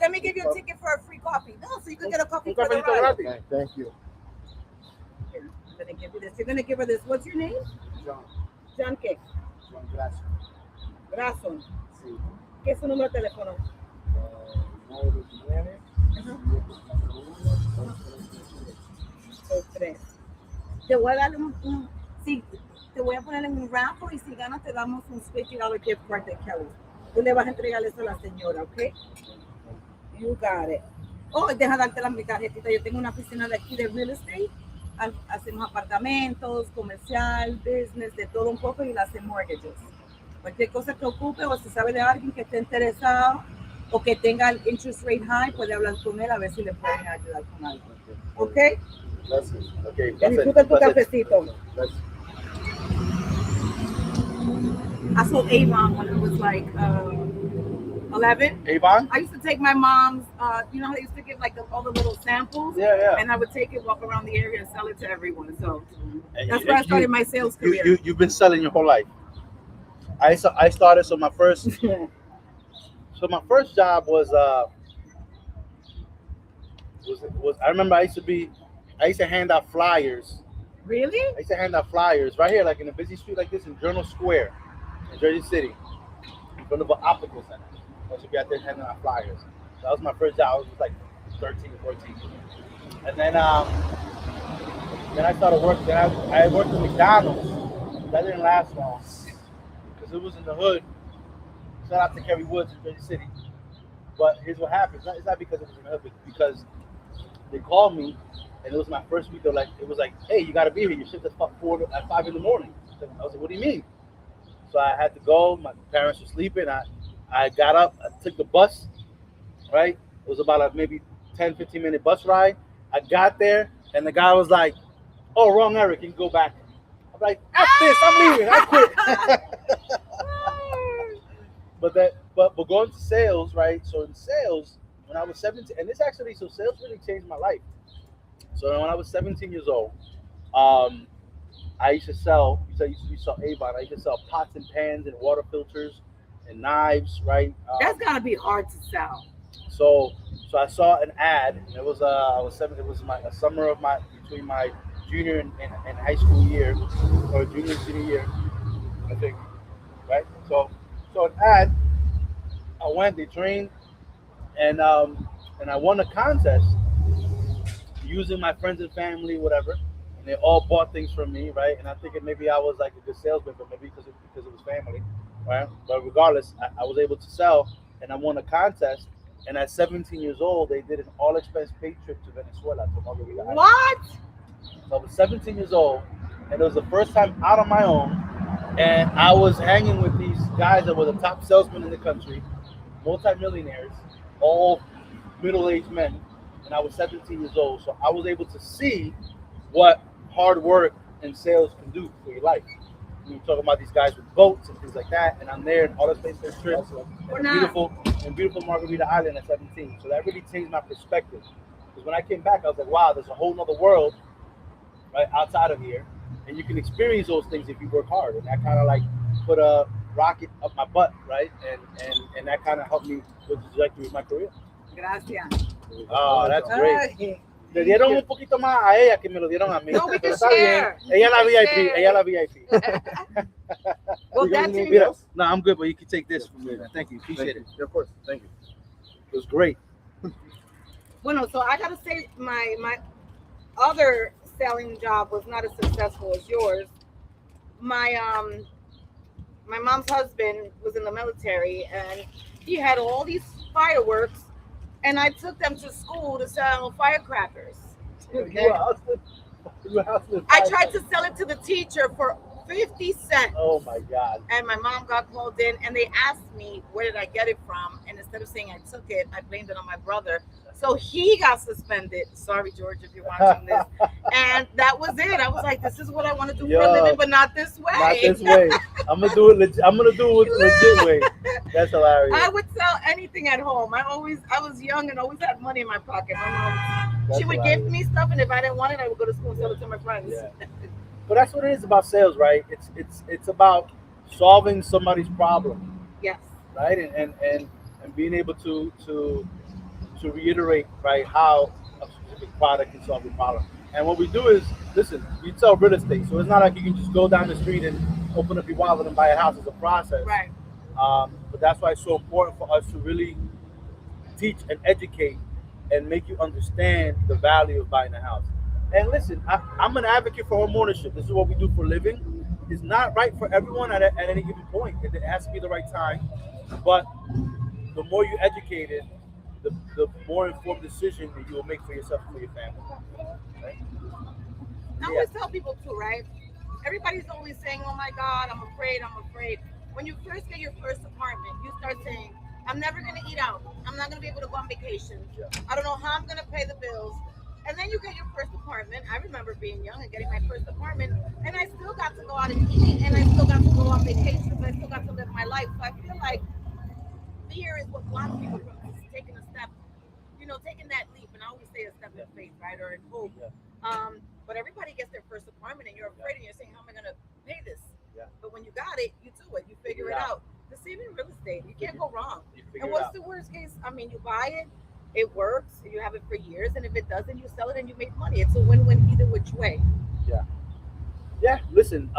Let me give you a ticket for a free coffee. No, so you can get a coffee for the ride. Okay, thank you. Here, I'm gonna give you this. You're gonna give her this. What's your name? John. John qué? John Grasso. Grasso. Sí. ¿Qué es su número de teléfono? 919. Te voy a dar sí, te voy a poner en un raffle y si ganas te damos un $50 gift card de Kelly. Tú le vas a entregar eso a la señora, ¿ok? You got it. Oh, deja darte mi tarjetita. Yo tengo una oficina de aquí de real estate. Hacemos apartamentos, comercial, business, de todo un poco y le hacen mortgages. Cualquier cosa que ocupe o si sabe de alguien que esté interesado o que tenga el interest rate high, puede hablar con él a ver si le pueden ayudar con algo. ¿Ok? Gracias. Okay. Disfruta tu cafecito. I sold Avon when I was like 11. Avon? I used to take my mom's, you know how they used to give like all the little samples? Yeah. And I would take it, walk around the area and sell it to everyone. So that's where I started my sales career. You've been selling your whole life. I started, so my first job was I remember I used to hand out flyers. Really? I used to hand out flyers right here, like in a busy street like this in Journal Square in Jersey City, in front of an optical center. I used to be out there handing out flyers. That was my first job. I was like 13 or 14. And then I started working. Then I worked at McDonald's. That didn't last long because it was in the hood. Shout out to Kerry Woods in Jersey City. But here's what happened. It's not because it was in the hood, but because they called me, and it was my first week. It was like, hey, you got to be here. Your shift at 5 in the morning. I was like, what do you mean? So I had to go. My parents were sleeping. I got up. I took the bus. Right. It was about a maybe 10-15 minute bus ride. I got there, and the guy was like, oh, wrong Eric. You can go back. I'm like, F this. I'm leaving. I quit. But going to sales, right? So in sales, when I was 17, and this actually, so sales really changed my life. So when I was 17 years old, I used to sell. You saw Avon. I used to sell pots and pans and water filters and knives, right? That's gotta be hard to sell. So I saw an ad. And it was I was 7. It was a summer of between my junior and high school year, or junior and senior year, I think, right? So an ad. I went. They trained, and I won a contest using my friends and family, whatever. And they all bought things from me, right? And I thinking maybe I was like a good salesman, but maybe because it was family, right? But regardless, I was able to sell, and I won a contest. And at 17 years old, they did an all-expense paid trip to Venezuela to Margarita Island. What? So I was 17 years old, and it was the first time out on my own. And I was hanging with these guys that were the top salesmen in the country, multimillionaires, all middle-aged men. And I was 17 years old, so I was able to see what hard work and sales can do for your life. We were talking about these guys with boats and things like that, and I'm there in all the space trips in beautiful Margarita Island at 17. So that really changed my perspective. Because when I came back, I was like, wow, there's a whole nother world right outside of here, and you can experience those things if you work hard. And that kind of like put a rocket up my butt, right? And that kind of helped me with the trajectory of my career. Gracias. Oh, that's great. Le dieron un poquito más a ella que me lo dieron a mí. No, we can Está bien. share. Ella la We can VIP. share. Ella la VIP. Well, that's Mira, no, I'm good, but you can take this from me. Thank you. Appreciate it. Yeah, of course. Thank you. It was great. Bueno, so I gotta say my other selling job was not as successful as yours. My mom's husband was in the military, and he had all these fireworks, and I took them to school to sell firecrackers. Okay? I tried to sell it to the teacher for 50 cents. Oh my God. And my mom got called in, and they asked me where did I get it from, and instead of saying I took it, I blamed it on my brother. So he got suspended. Sorry, George, if you're watching this. And that was it. I was like, this is what I want to do for a living, but not this way. Not this way. I'm gonna do it. I'm gonna do it legit way. That's hilarious. I would sell anything at home. I was young and always had money in my pocket. My mom, she would give me stuff, and if I didn't want it, I would go to school and sell it to my friends. Yeah. But that's what it is about sales, right? It's about solving somebody's problem, Yes. right? And being able to reiterate, right, how a specific product can solve your problem. And what we do is, listen, we sell real estate, so it's not like you can just go down the street and open up your wallet and buy a house. It's a process. Right. But that's why it's so important for us to really teach and educate and make you understand the value of buying a house. And listen, I'm an advocate for home ownership. This is what we do for a living. It's not right for everyone at any given point. It has to be the right time. But the more you educate it, the more informed decision that you will make for yourself and for your family. Right? I always tell people too, right? Everybody's always saying, oh my God, I'm afraid. When you first get your first apartment, you start saying, I'm never going to eat out. I'm not going to be able to go on vacation. I don't know how I'm going to pay the bills. And then you get your first apartment. I remember being young and getting my first apartment, and I still got to go out and eat, and I still got to go on vacations. I still got to live my life. So I feel like fear is what blocks people from taking a step, taking that leap. And I always say a step in faith, right, or in hope. But everybody gets their first apartment, and you're afraid, and you're saying, how am I going to pay this? But when you got it, you do it. You figure it out. The same in real estate. You can't go wrong. And what's the worst case? I mean, you buy it. It works. You have it for years, and if it doesn't, you sell it and you make money. It's a win-win either which way. Yeah. Listen,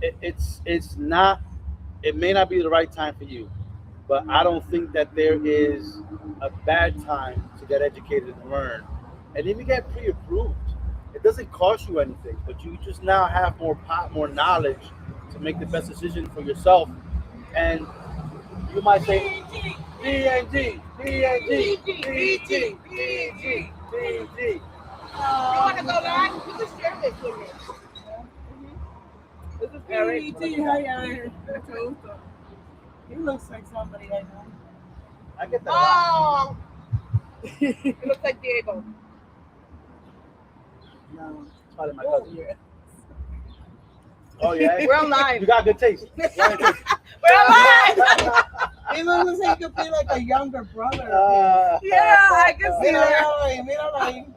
it's not. It may not be the right time for you, but I don't think that there is a bad time to get educated and learn, and even get pre-approved. It doesn't cost you anything, but you just now have more knowledge to make the best decision for yourself. And you might say, PNG, PNG, PG, PG, PG. You want to go live? You can share this with me. This is Eric. He looks like somebody I know. I get that. A lot. Oh, it looks like Diego. No. It's probably my cousin. Oh yeah. We're live. You got good taste. You got good taste. We're live. He looks like he could be like a younger brother. Yeah, I can see that. Míralo.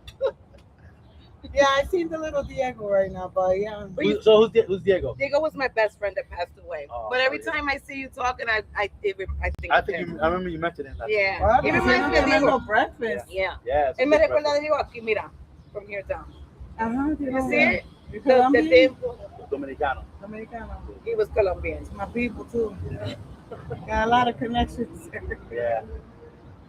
Yeah, I seen the little Diego right now, but yeah. So who's Diego? Diego was my best friend that passed away. Oh, but every yeah. time I see you talking, I think I of think him. I remember you mentioned it. Yeah. Well, He reminds me of Diego. breakfast. Yeah. Yeah. it's a Él me good recuerda breakfast. de Diego aquí, mira, from here down. Uh-huh. You see it? The Colombian? temple. Dominicano. Dominicano. He was Colombian. My people too. Got a lot of connections. Yeah.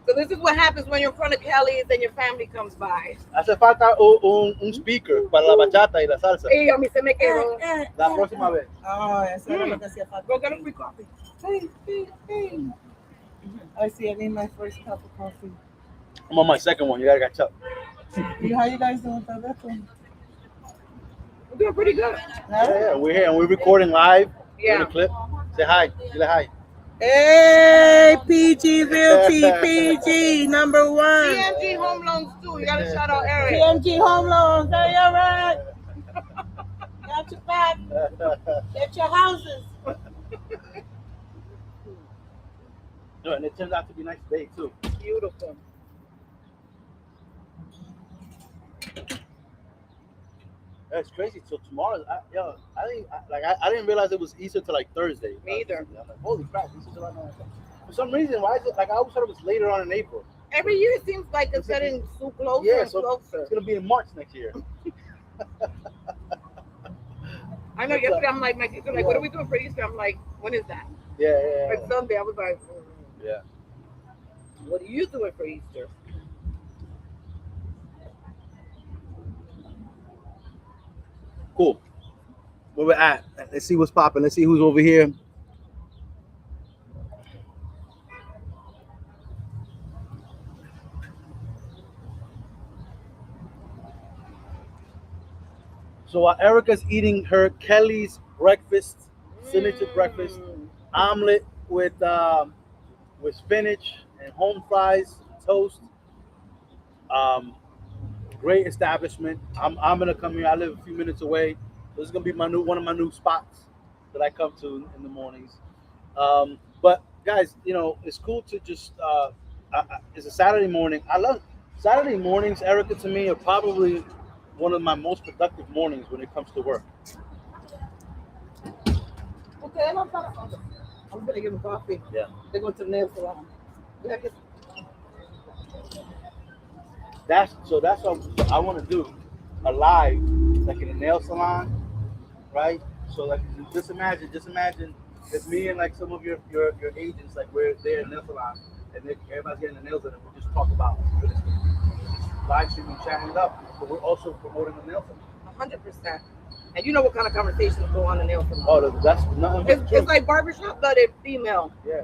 So this is what happens when you're in front of Kelly's and your family comes by. Hace falta un speaker para la bachata y la salsa. Y a mí se me quedó. La próxima vez. Oh, eso era lo que hacía falta. Go get a free coffee. Hey. I see. I need my first cup of coffee. I'm on my second one. You gotta catch up. How you guys doing with that one? We're doing pretty good. Yeah, we're here and we're recording live. Yeah. The clip. Say hi. Say hi. Hey, PG Realty, PG number one. PMG Home Loans too. You gotta shout out Eric. PMG Home Loans. Hey, all right. Got your back. Get your houses. No, and it turns out to be a nice day too. Beautiful. That's crazy. So tomorrow, I didn't realize it was Easter till like Thursday. Me either. I'm like, holy crap, Easter July 9th. For some reason, why is it like I always thought it was later on in April? Every year it seems like it's getting so closer Yeah, and so closer. it's gonna be in March next year. I know yesterday I'm like, my kids are like, what are we doing for Easter? I'm like, when is that? Yeah. Like Sunday, I was like, Yeah. what are you doing for Easter? Cool. Where we're at. Let's see what's popping. Let's see who's over here. So Erica's eating her Kelly's breakfast, signature breakfast, omelet with spinach and home fries, toast. Great establishment. I'm gonna come here. I live a few minutes away. This is gonna be one of my new spots that I come to in the mornings. But guys, it's cool to just. It's a Saturday morning. I love Saturday mornings. Erica, to me, are probably one of my most productive mornings when it comes to work. Okay, I'm gonna give them coffee. Yeah. They're going to the nail salon. That's what I want to do, a live, like in a nail salon, right? So like just imagine it's me and like some of your agents, like we're there in the nail salon and everybody's getting the nails done and we just talk about real estate. Just live streaming, chatting it up, but we're also promoting the nail salon. 100%. And you know what kind of conversations go on in the nail salon. Oh, that's nothing but the It's truth. like barbershop, but it's female. Yeah,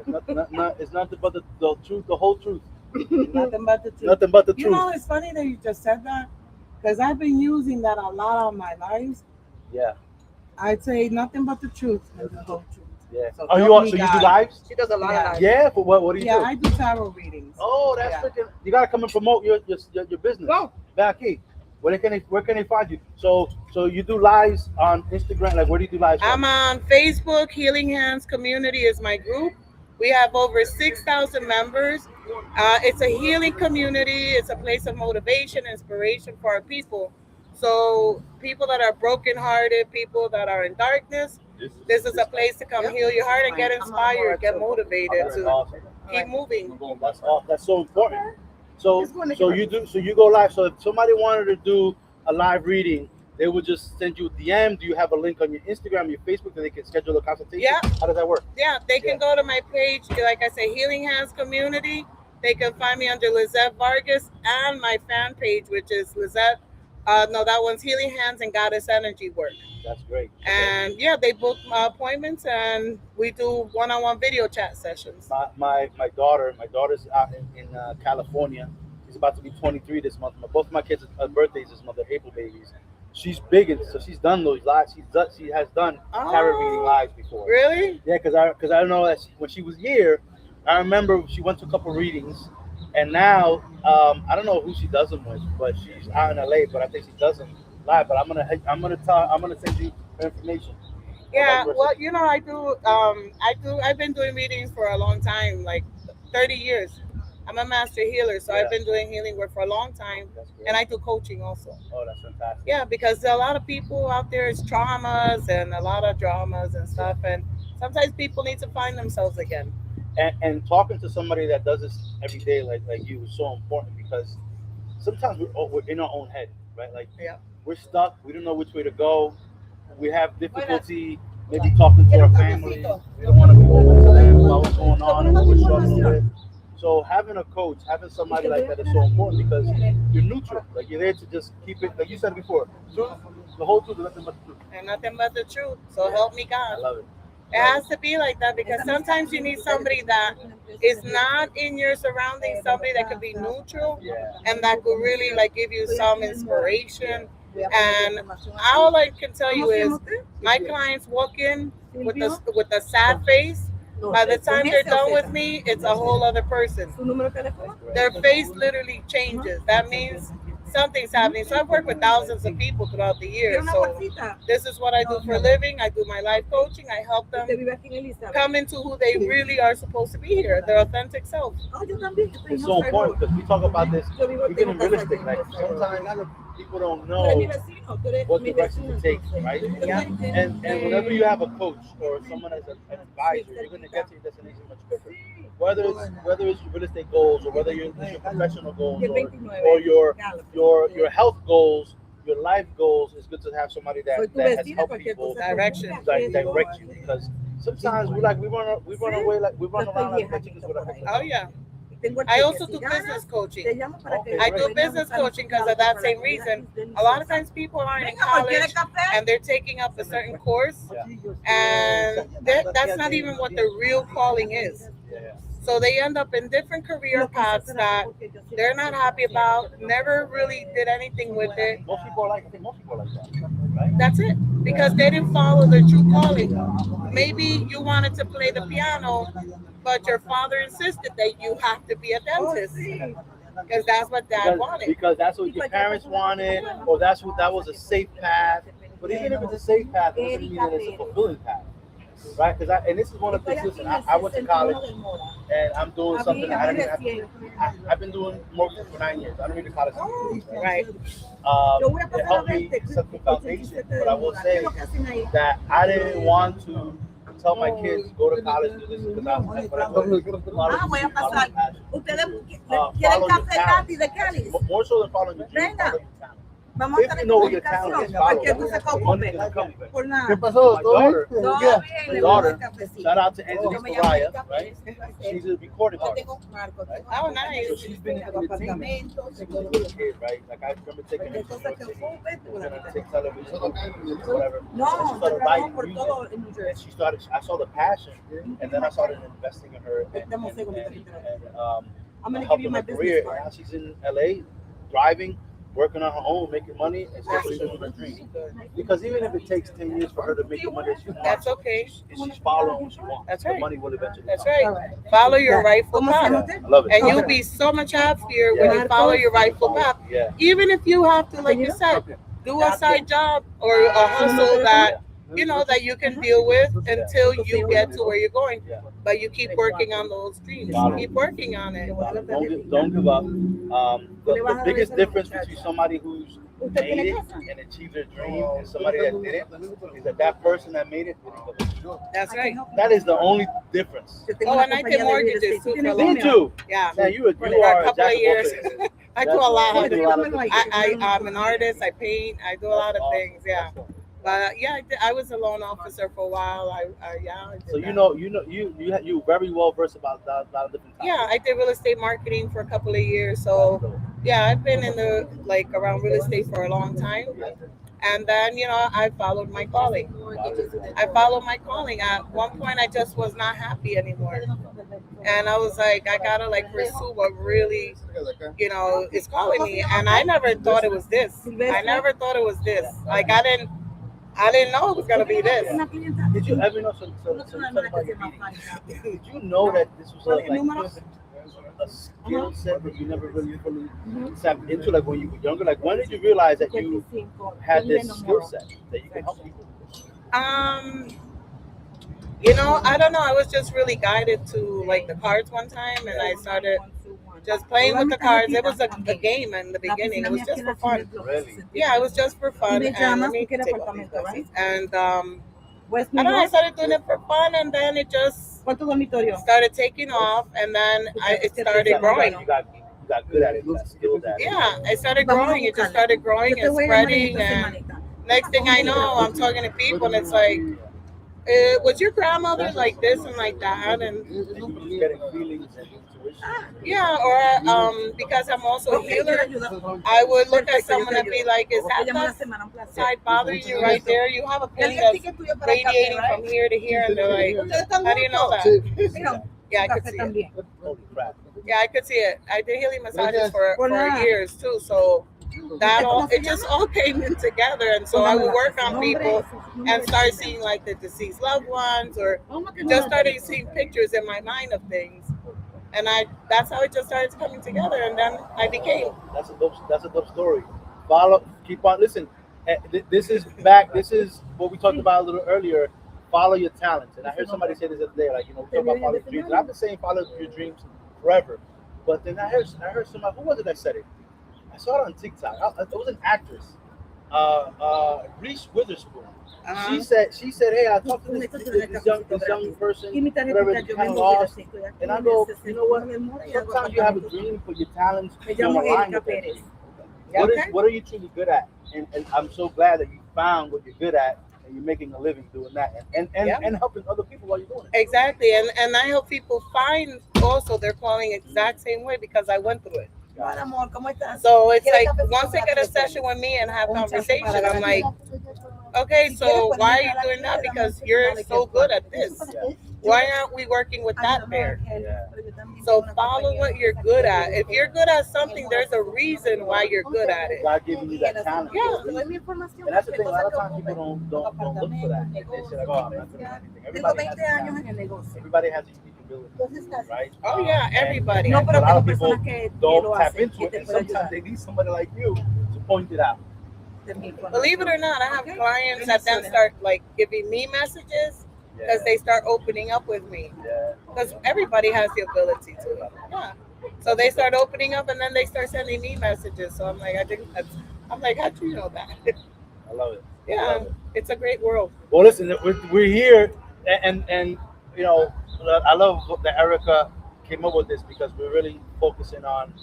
it's nothing but the truth, the whole truth. Nothing but the truth. Nothing but the You truth. know, it's funny that you just said that because I've been using that a lot on my lives. Yeah. I'd say nothing but the truth and the whole truth. Yeah. So So help me you do God. lives? She does a lot Yeah. of lives. Yeah. But what do you Yeah, do? I do tarot readings. Oh, that's Yeah. freaking! You gotta come and promote your business. Go. Back here. Where can they find you? So you do lives on Instagram? Like where do you do lives? I'm on Facebook. Healing Hands Community is my group. We have over 6,000 members. It's a healing community. It's a place of motivation, inspiration for our people. So people that are brokenhearted, people that are in darkness, this is a place to come heal your heart and get inspired, get motivated That's to awesome. keep moving. That's all. That's so important. So It's gonna so get- you do so you go live. So if somebody wanted to do a live reading, they would just send you a DM. Do you have a link on your Instagram, your Facebook, that they can schedule a consultation? Yeah. How does that work? Yeah, they can go to my page. Like I say, Healing Hands Community. They can find me under Lizette Vargas and my fan page, which is Lizette. No, that one's Healing Hands and Goddess Energy Work. That's great. And yeah, they book my appointments, and we do one-on-one video chat sessions. My daughter's out in California. She's about to be 23 this month. Both my kids' birthdays this month. They're April babies. She's big, so she's done those lives. She has done tarot reading lives before. Really? Yeah, because I know that when she was here, I remember she went to a couple readings, and now I don't know who she does them with, but she's out in LA. But I think she does them live. But I'm gonna send you her information. Yeah. Well, you know, I've been doing readings for a long time, like 30 years. I'm a master healer, so I've been doing healing work for a long time, and I do coaching also. Oh, that's fantastic. Yeah, because a lot of people out there is traumas and a lot of dramas and stuff, and sometimes people need to find themselves again. And talking to somebody that does this every day, like you, is so important because sometimes we're in our own head, right? Like we're stuck. We don't know which way to go. We have difficulty maybe talking to our family. We don't want to be open to them about what's going on and what we're struggling with. So having a coach, having somebody like that is so important because you're neutral. Like you're there to just keep it, like you said before, truth, the whole truth, and nothing but the truth. And nothing but the truth. So help me God. I love it. It has to be like that because sometimes you need somebody that is not in your surroundings, somebody that could be neutral and that could really like give you some inspiration. And all I can tell you is my clients walk in with a sad face. By the time they're done with me, it's a whole other person. Their face literally changes. That means something's happening. So I've worked with thousands of people throughout the years. So this is what I do for a living. I do my life coaching. I help them come into who they really are supposed to be here, their authentic self. It's so important because we talk about this even in real estate. Like sometimes people don't know what direction to take, right? And whenever you have a coach or someone as an advisor, you're going to get to your destination much quicker. Whether it's your real estate goals or whether it's your professional goals or your health goals, your life goals, it's good to have somebody that has helped people direct you because sometimes we run around like chickens with a head. Oh yeah. I also do business coaching. I do business coaching because of that same reason. A lot of times people aren't in college and they're taking up a certain course, and that's not even what their real calling is. So they end up in different career paths that they're not happy about, never really did anything with it. Most people are like that, right? That's it, because they didn't follow their true calling. Maybe you wanted to play the piano, but your father insisted that you have to be a dentist because that's what dad wanted. Because that's what your parents wanted, or that was a safe path. But even if it's a safe path, it doesn't mean that it's a fulfilling path. Right? And this is one of the things. Listen, I went to college, and I'm doing something I didn't have to. I've been doing mortgage for 9 years. I don't need a college. Right. It helped me set the foundation. But I will say that I didn't want to tell my kids go to college, do this, because voy a pasar. Ustedes quieren café gratis de Cali. More so than following your dreams. Vamos a If estar you en know what your talent comunicación. is, follow Porque no se it. Money preocupe. can come. Por nada. ¿Qué pasó? My daughter, My daughter, shout out to Angelique Mariah, right? She's a recording artist. Right? Oh, nice. So she's been in entertainment since she was a kid, right? Like I remember taking her to New York City. We're gonna take television, whatever. No, She started writing por music. todo en New And Jersey. I saw the passion, and then I started investing in her and I'm gonna give helping you her my career. business And now card. she's in LA, thriving, working on her own, making money, and still pursuing her dream. Because even if it takes 10 years for her to make the money that she wants, That's okay. she's following what she wants. That's The right. money will eventually That's come. right. Follow your rightful path. I love it. And you'll be so much happier when you follow your rightful path. Yeah. Even if you have to, like you said, do a side job or a hustle that that you can deal with until you get to where you're going. But you keep working on those dreams. Keep working on it. Don't give up. The biggest difference between somebody who's made it and achieved their dream and somebody that didn't is that person that made it didn't give up. That's right. That is the only difference. Oh, and I did mortgages too for a long Me time. too. Yeah. Man, you For are a a couple jack of of years. all trades. I do a lot. You do a lot of things. I'm an artist. I paint. I do a lot of things. Yeah. But I was a loan officer for a while. I did So that. you very well versed about a lot of different topics. Yeah, I did real estate marketing for a couple of years. So yeah, I've been in the around real estate for a long time. And then, I followed my calling. I followed my calling. At one point, I just was not happy anymore. And I was like, I gotta like pursue what really, is calling me. And I never thought it was this. I never thought it was this. Like I didn't know it was gonna be this. Did you ever know some about your meeting? Did you know that this was a skill set that you never really fully tapped into? Like when you were younger, like when did you realize that you had this skill set that you can help people? I don't know. I was just really guided to like the cards one time, and I started just playing with the cards. It was a game in the beginning. It was just for fun. Really? Yeah, it was just for fun. And let me take all these glasses. And I don't know. I started doing it for fun, and then it just started taking off, and then it started growing. You got good at it. You got skilled at it. Yeah, it started growing. It just started growing and spreading, and next thing I know, I'm talking to people, and it's like, was your grandmother like this and like that? And getting feelings and intuition. yeah, or because I'm also a healer, I would look at someone and be like, is that side bothering you right there? You have a pain that's radiating from here to here, and they're like, how do you know that? Yeah, I could see it. Holy crap. Yeah, I could see it. I did healing massages for years too, so it just all came in together. And so I would work on people and start seeing like the deceased loved ones, or just started seeing pictures in my mind of things, and that's how it just started coming together, and then I became. That's a dope story. Keep on. Listen, this is what we talked about a little earlier. Follow your talents. And I heard somebody say this the other day, like, we talk about following your dreams. And I've been saying follow your dreams forever. But then I heard somebody, who was it that said it? I saw it on TikTok. It was an actress, Reese Witherspoon. She said, hey, I talked to this young person, whatever, it's kind of lost. And I go, you know what? Sometimes you have a dream, but your talents don't align with that dream. What are you truly good at? And I'm so glad that you found what you're good at, and you're making a living doing that, and helping other people while you're doing it. Exactly, and I help people find also their calling exact same way because I went through it. So it's like once they get a session with me and have conversation, I'm like, okay, so why are you doing that? Because you're so good at this. Why aren't we working with that pair? So follow what you're good at. If you're good at something, there's a reason why you're good at it. God giving you that talent. Yeah. And that's the thing. A lot of times people don't look for that. They say like, oh, I'm not doing anything. Everybody has a unique ability, right? Oh yeah, everybody. A lot of people don't tap into it, and sometimes they need somebody like you to point it out. Believe it or not, I have clients that then start like giving me messages because they start opening up with me. Because everybody has the ability to. Yeah. So they start opening up, and then they start sending me messages. So I'm like, how'd you know that? I love it. Yeah, it's a great world. Well, listen, we're here, and I love that Erica came up with this because we're really focusing on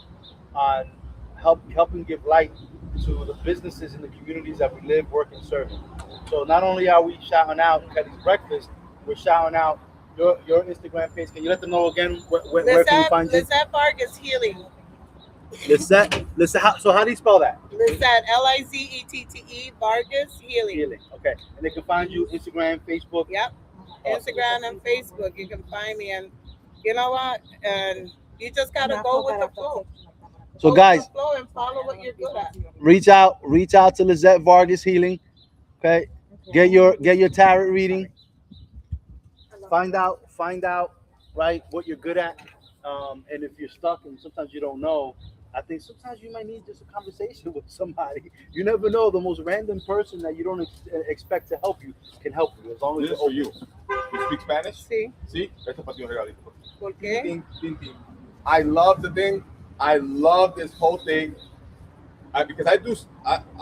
helping give light to the businesses in the communities that we live, work, and serve in. So not only are we shouting out Kelly's Breakfast, we're shouting out your Instagram page. Can you let them know again where can you find you? Lisette Vargas Healing. Lisette. So how do you spell that? Lisette, Lizeette Vargas Healing. Okay, and they can find you Instagram, Facebook. Yep. Instagram and Facebook. You can find me, and you know what? And you just gotta go with the flow. So guys, flow and follow what you're good at. reach out to Lisette Vargas Healing. Okay, get your tarot reading. Find out right what you're good at. And if you're stuck and sometimes you don't know, I think sometimes you might need just a conversation with somebody. You never know, the most random person that you don't expect to help you can help you as long as This is for you. You speak Spanish? Sí. Sí. Esto para ti un regalito. ¿Por qué? Ting, ting, ting. I love the thing. I love this whole thing. Because I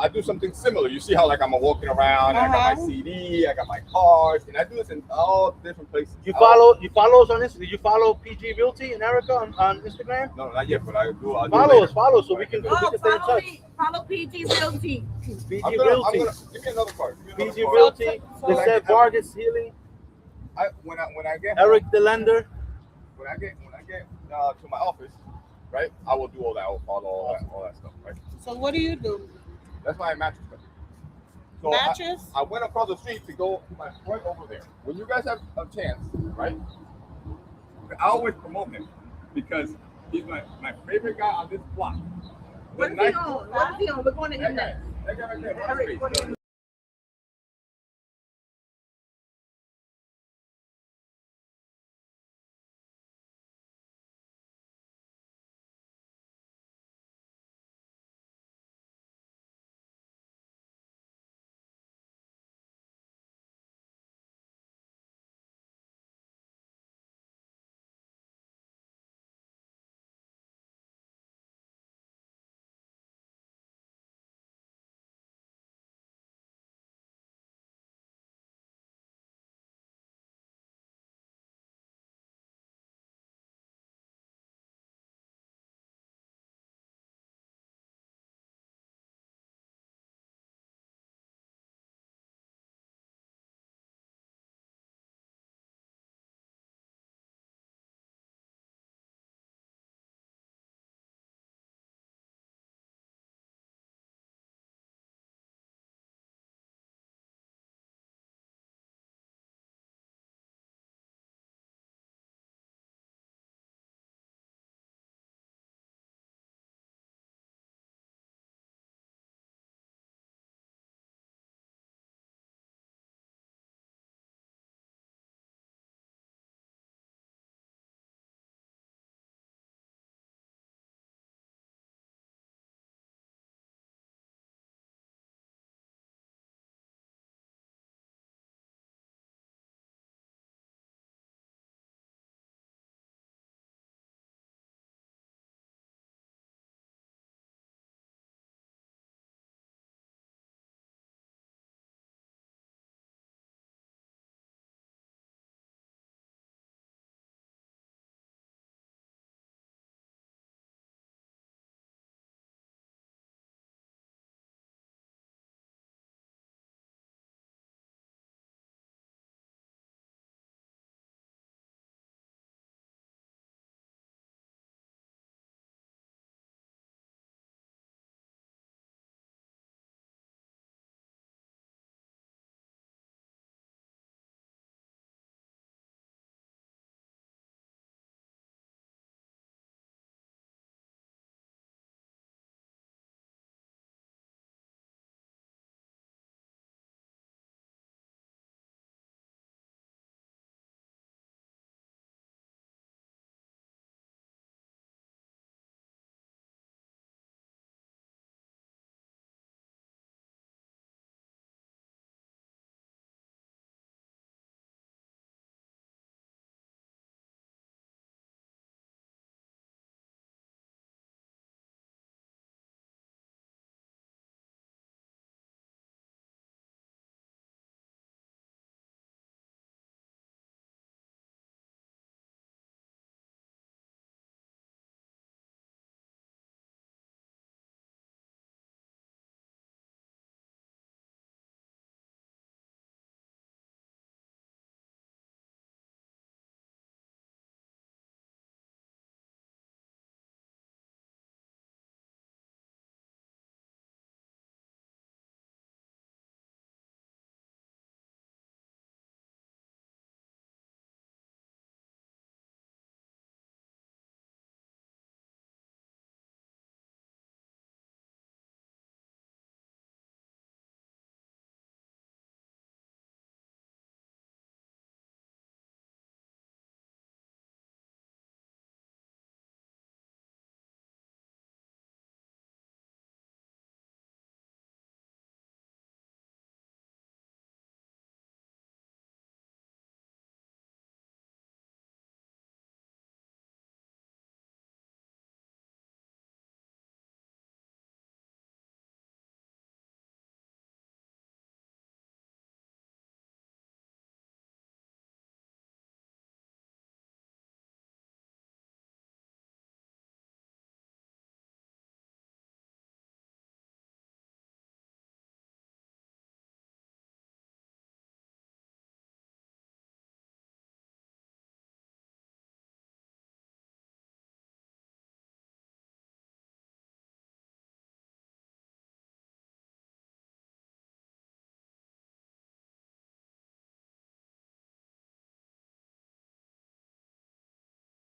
do something similar. You see how like I'm walking around, I got my CD, I got my cards, and I do this in all different places. You follow us on Instagram. Did you follow PG Realty and Erica on Instagram? No, not yet, but I do. Follow us so we can stay in touch. Follow PG Realty. PG I'm Realty. gonna give me another card. PG Realty. Lisette Vargas Healing. When I get Eric the Lender. when I get to my office, right? I will do all that. I will follow all that stuff, right? So what do you do? That's my mattress company. So matches. I went across the street to go to my friend over there. When you guys have a chance, right? I always promote him because he's my favorite guy on this block. What is he on? What is he on? We're going to him next. That guy right there.